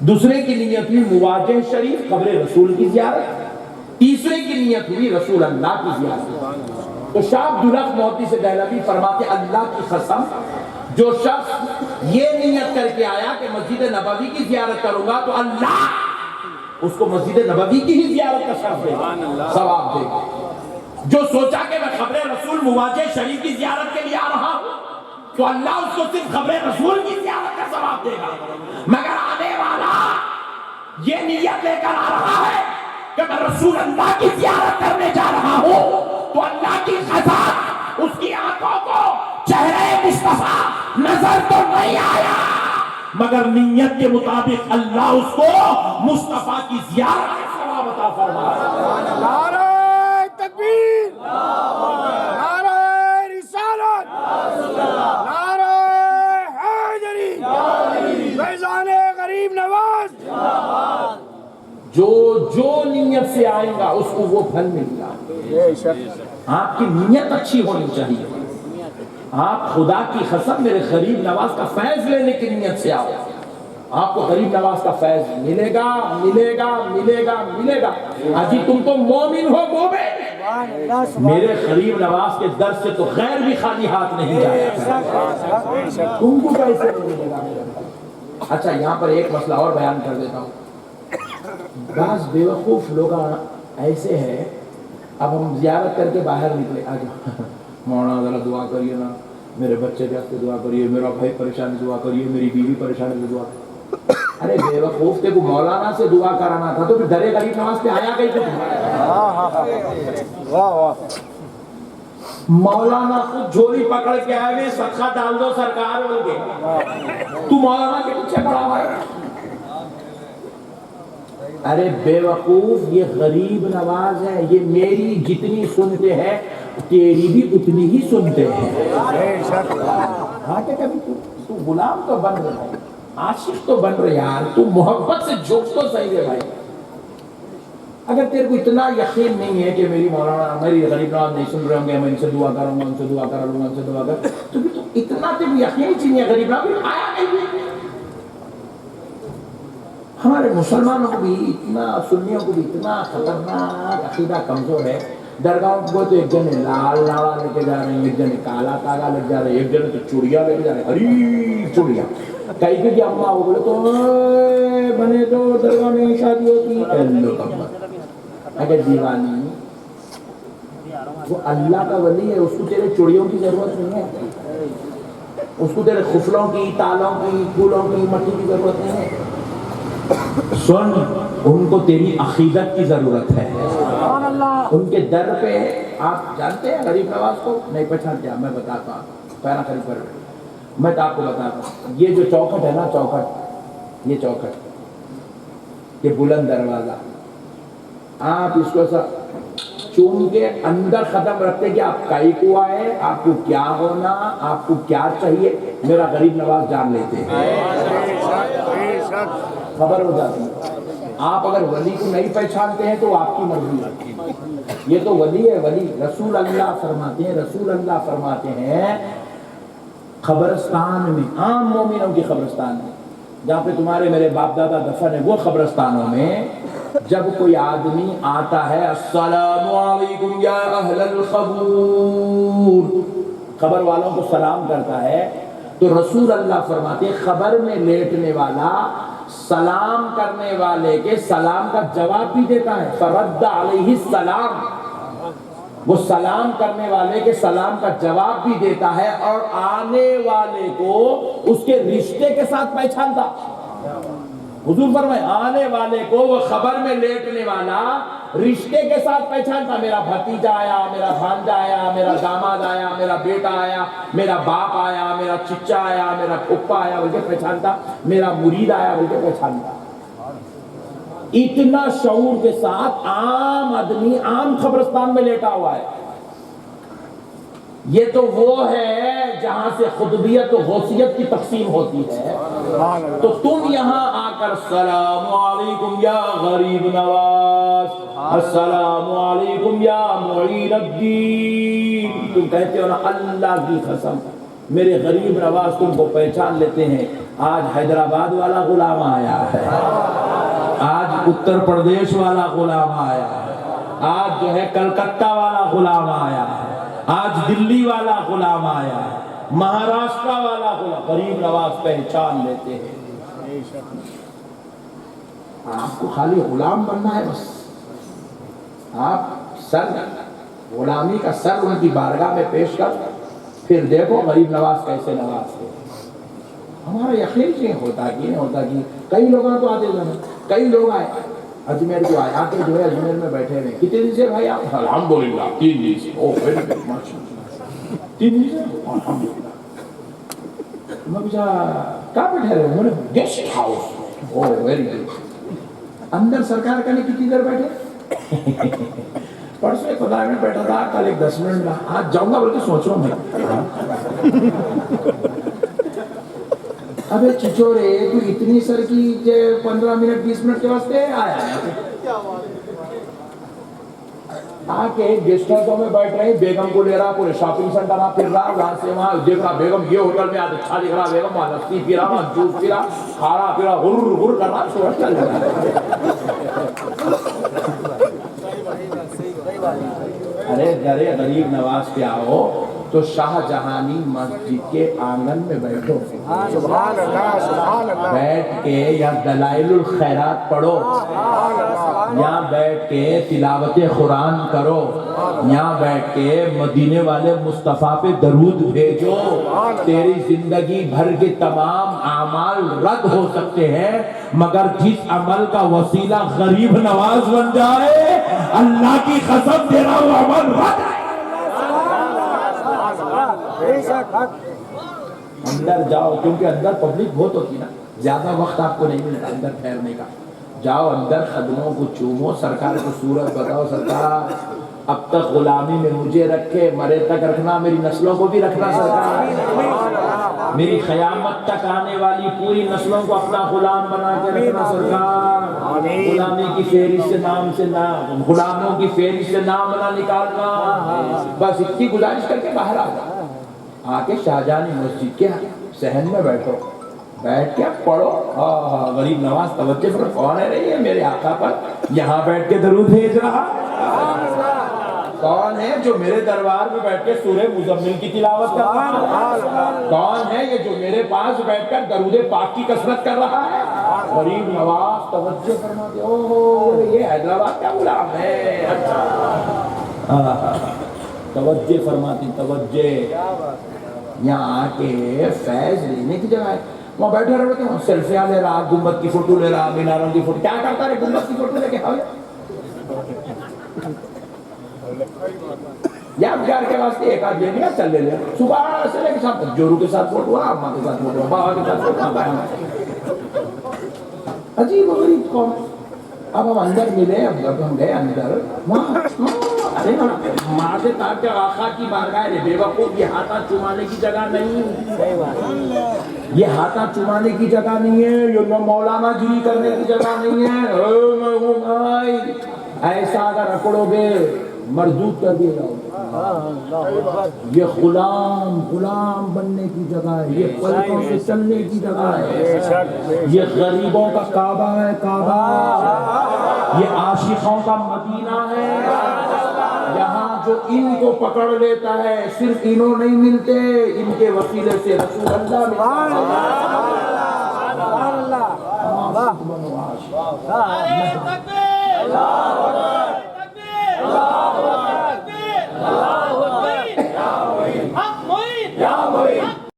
دوسرے کی نیت ہوئی مواجہ شریف قبر رسول کی زیارت، تیسرے کی نیت ہوئی رسول اللہ کی زیارت. تو شاہ عبدالحق محدث دہلوی فرماتے اللہ کی قسم، جو شخص یہ نیت کر کے آیا کہ مسجد نبوی کی زیارت کروں گا تو اللہ اس کو مسجد نبوی کی ہی زیارت کا شرف دے گا، ثواب دے گا. جو سوچا کہ میں قبر رسول مواجہ شریف کی زیارت کے لیے آ رہا ہوں تو اللہ اس کو صرف قبر رسول کی زیارت کا ثواب دے گا. مگر آنے والا یہ نیت لے کر آ رہا ہے کہ میں رسول اللہ کی زیارت کرنے جا رہا ہوں تو اللہ کی قسم اس کی آنکھوں کو چہرے مصطفیٰ نظر تو نہیں آیا، مگر نیت کے مطابق اللہ اس کو مصطفیٰ کی زیارت کا ثواب عطا فرمائے. نعرہ تکبیر، نعرہ رسالت، نعرہ حیدری، فیضان غریب نواز. جو نیت سے آئے گا اس کو وہ پھل ملے گا. آپ کی نیت اچھی ہونی چاہیے. آپ خدا کی قسم میرے غریب نواز کا فیض لینے کی نیت سے آؤ، آپ کو غریب نواز کا فیض ملے گا، ملے گا، ملے گا، ملے گا. آجی تم تو مومن ہو، مومن. میرے غریب نواز کے در سے تو غیر بھی خالی ہاتھ نہیں جایا، تم کو کیسے ملے گا؟ اچھا یہاں پر ایک مسئلہ اور بیان کر دیتا ہوں. بعض بیوقوف لوگ ایسے ہیں، اب ہم زیارت کر کے باہر نکلے، آج مولانا ذرا دعا کریے نا، میرے بچے کے واسطے دعا کریے، میرا بھائی پریشان دعا کریے، میری بیوی پریشان دعا کریے. ارے بے وقوف تے کو مولانا سے دعا کرانا تھا تو پھر درے غریب نواز پہ آیا گئی تو مولانا خود جھولی پکڑ کے آئے ہوئے صدقہ ڈال دو سرکار بول کے، تو مولانا کے پیچھے پڑا ہوا ہے. ارے بے وقوف یہ غریب نواز ہے، یہ میری جتنی سنتے ہیں تیری بھی اتنی ہی سنتے ہیں. ہاں کہ کبھی تو غلام تو بن رہا ہے، عاشق تو بن رہے یار، تو محبت سے جھک تو صحیح ہے بھائی. اگر تیرے کو اتنا یقین نہیں ہے کہ میری مولانا میری غریب نواز نہیں سن رہے ہوں گے، میں ان سے دعا کروں گا، ان سے دعا کرا لوں گا، ان سے دعا کر، تو بھی تو اتنا تیرے یقین چاہیے غریب نواز آیا نہیں. ہمارے مسلمانوں کو بھی اتنا، سنیوں کو بھی اتنا خطرناک عقیدہ کمزور ہے. درگاہوں کو تو ایک جنے لال لاوا لے کے جا رہے ہیں، ایک جنے کالا تاگا لے جا رہے ہیں، ایک جنے تو چوڑیا لے کے جا رہے ہیں، ہری چوڑیا. کئی کہ اماں وہ بولے تو بنے تو درگاہ میں شادی ہوتی ہے. اگر دیوانی وہ اللہ کا ولی ہے، اس کو تیرے چوڑیوں کی ضرورت نہیں ہے، اس کو تیرے خفلوں کی، تالوں کی، پھولوں کی، مٹی کی ضرورت نہیں ہے. سن، ان کو تیری عقیدت کی ضرورت ہے. ان کے در پہ آپ جانتے ہیں غریب نواز کو نہیں پہچانتے؟ میں بتاتا ہوں، پیرا خرید پر میں تو آپ کو بتاتا ہوں. یہ جو چوکھٹ ہے نا، چوکھٹ، یہ چوکھٹ، یہ بلند دروازہ، آپ اس کو چوم کے اندر قدم رکھتے کہ آپ کئی کو آئے، آپ کو کیا ہونا، آپ کو کیا چاہیے، میرا غریب نواز جان لیتے ہیں، خبر ہو جاتی ہے. آپ اگر ولی کو نہیں پہچانتے ہیں تو آپ کی مرضی ہے. یہ تو ولی ہے، ولی. رسول اللہ فرماتے ہیں، رسول اللہ فرماتے ہیں قبرستان میں، عام مومنوں کی قبرستان میں جہاں پہ تمہارے میرے باپ دادا دفن ہے، وہ قبرستانوں میں جب کوئی آدمی آتا ہے السلام علیکم یا اہل القبور، قبر والوں کو سلام کرتا ہے، تو رسول اللہ فرماتے ہیں قبر میں لیٹنے والا سلام کرنے والے کے سلام کا جواب بھی دیتا ہے، فرد علیہ السلام، وہ سلام کرنے والے کے سلام کا جواب بھی دیتا ہے اور آنے والے کو اس کے رشتے کے ساتھ پہچانتا۔ حضور فرمائے آنے والے کو وہ خبر میں لیٹنے والا رشتے کے ساتھ پہچانتا، میرا بھتیجا آیا، میرا بھانجا آیا، میرا داماد آیا، میرا بیٹا آیا، میرا باپ آیا، میرا چچا آیا، میرا پھپھا آیا بلکہ پہچانتا، میرا مرید آیا بلکہ پہچانتا۔ اتنا شعور کے ساتھ عام آدمی عام قبرستان میں لیٹا ہوا ہے۔ یہ تو وہ ہے جہاں سے خطبیت و غوثیت کی تقسیم ہوتی ہے، تو تم یہاں آ کر السلام علیکم یا غریب نواز، السلام علیکم یا معین الدین، تم کہتے ہو نا اللہ کی قسم میرے غریب نواز تم کو پہچان لیتے ہیں، آج حیدرآباد والا غلام آیا ہے، آج اتر پردیش والا غلام آیا ہے، آج جو ہے کلکتہ والا غلام آیا ہے، آج دلی والا غلام آیا ہے، مہاراشٹر والا غلام، غریب نواز پہچان لیتے ہیں۔ آپ کو خالی غلام بننا ہے، بس آپ سر غلامی کا سر ان کی بارگاہ میں پیش کر، پھر دیکھو غریب نواز کیسے نوازتے ہیں۔ ہمارا یقین نہیں ہوتا کہ کئی لوگ تو آتے ہیں، کئی لوگ آئے اجمیر کو آئے، آتے جو ہے اجمیر میں بیٹھے ہوئے، کتنے دن سے بھائی آپ؟ الحمدللہ 3 دن سے۔ اوہ ویری گڈ، ماشاءاللہ 3 دن سے الحمدللہ۔ میں پوچھا کہاں بیٹھے رہے؟ انہوں نے گیسٹ ہاؤس۔ اوہ ویری گڈ۔ اندر سرکار کا نہیں کتنی دیر بیٹھے؟ پرسوں 15 منٹ بیٹھا تھا، کل ایک 10 منٹ کا، آج جاؤں گا بلکہ سوچ رہا ہوں میں۔ ابے چچورے تو اتنی سر کی 15 منٹ 20 منٹ کے واسطے آیا ہے، آ کے گیسٹ ہاؤسوں میں بیٹھ رہے ہیں، بیگم کو لے رہا، پورے شاپنگ سینٹر آپ پھر رہا، وہاں سے وہاں دیکھ رہا، بیگم یہ ہوٹل میں آج اچھا دکھ رہا، بیگم وہاں لسی پی رہا، وہاں جوس پی رہا، کھا رہا پی رہا، غر غر کر رہا، سوچ چل رہا۔ ارے غریب نواز پہ آؤ تو شاہ جہانی مسجد کے آنگن میں بیٹھو، سبحان اللہ سبحان اللہ، بیٹھ کے یا دلائل الخیرات پڑھو، یہاں بیٹھ کے تلاوت قرآن کرو، یہاں بیٹھ کے مدینے والے مصطفیٰ پہ درود بھیجو، تیری زندگی بھر کے تمام اعمال رد ہو سکتے ہیں مگر جس عمل کا وسیلہ غریب نواز بن جائے اللہ کی قسم تیرا وہ عمل رد ہے۔ اندر جاؤ، کیونکہ اندر پبلک بہت ہوتی نا، زیادہ وقت آپ کو نہیں ملتا اندر ٹھہرنے کا، جاؤ اندر قدموں کو چومو، سرکار کو صورت بتاؤ، سرکار اب تک غلامی میں مجھے رکھے، مرے تک رکھنا، میری نسلوں کو بھی رکھنا سرکار، میری قیامت تک آنے والی پوری نسلوں کو اپنا غلام بنا کے رکھنا سرکار، غلامی کی فہرست سے نام سے نام، غلاموں کی فہرست سے نام نہ نکالنا، بس اتنی گزارش کر کے باہر آ جاؤ، آ کے شاہجہانی مسجد کے صحن میں بیٹھو، بیٹھ کے پڑھو۔ غریب نواز توجہ پر کون ہے رہی ہے میرے آقا پر یہاں بیٹھ کے درود بھیج رہا؟ کون ہے جو میرے دربار میں بیٹھ کے سورہ مزمل کی تلاوت کر رہا ہے؟ کون ہے یہ جو میرے پاس بیٹھ کر درود پاک کی کثرت کر رہا ہے؟ غریب نواز توجہ فرماتے، اوہ یہ حیدرآباد کا غلام ہے، اچھا توجہ فرماتی، توجہ۔ یہاں آ کے فیض لینے کی جگہ ہے، وہاں بیٹھے رہتے ہیں، سیلفیاں لے رہا، گنبد کی فوٹو لے رہا، میناروں کی فوٹو، کیا کرتا ہے گنبد کی فوٹو لے کے؟ یا پیار کے واسطے ایک آدھ لے لیا، چل لے لیا، صبح سے لے کے شام تک جورو کے ساتھ فوٹو، اماں کے ساتھ فوٹو، بابا کے ساتھ فوٹو، عجیب و غریب قوم۔ اب ہم اندر ملے، اب ہم گئے اندر، وہاں ارے مارتے تاکہ آقا کی بارگاہ ہے، بے وقوف، یہ ہاتھا چمانے کی جگہ نہیں، یہ ہاتھا چمانے کی جگہ نہیں ہے، یہ مولانا گیری کرنے کی جگہ نہیں ہے۔ ایسا اگر اکڑو گے مردود کر دیے جاؤ، یہ غلام بننے کی جگہ ہے، یہ پلکوں سے چلنے کی جگہ ہے، یہ غریبوں کا کعبہ ہے، کعبہ یہ عاشقوں کا مدینہ ہے۔ یہاں جو ان کو پکڑ لیتا ہے صرف انہوں نہیں ملتے، ان کے وسیلے سے رسول اللہ ملتا ہے۔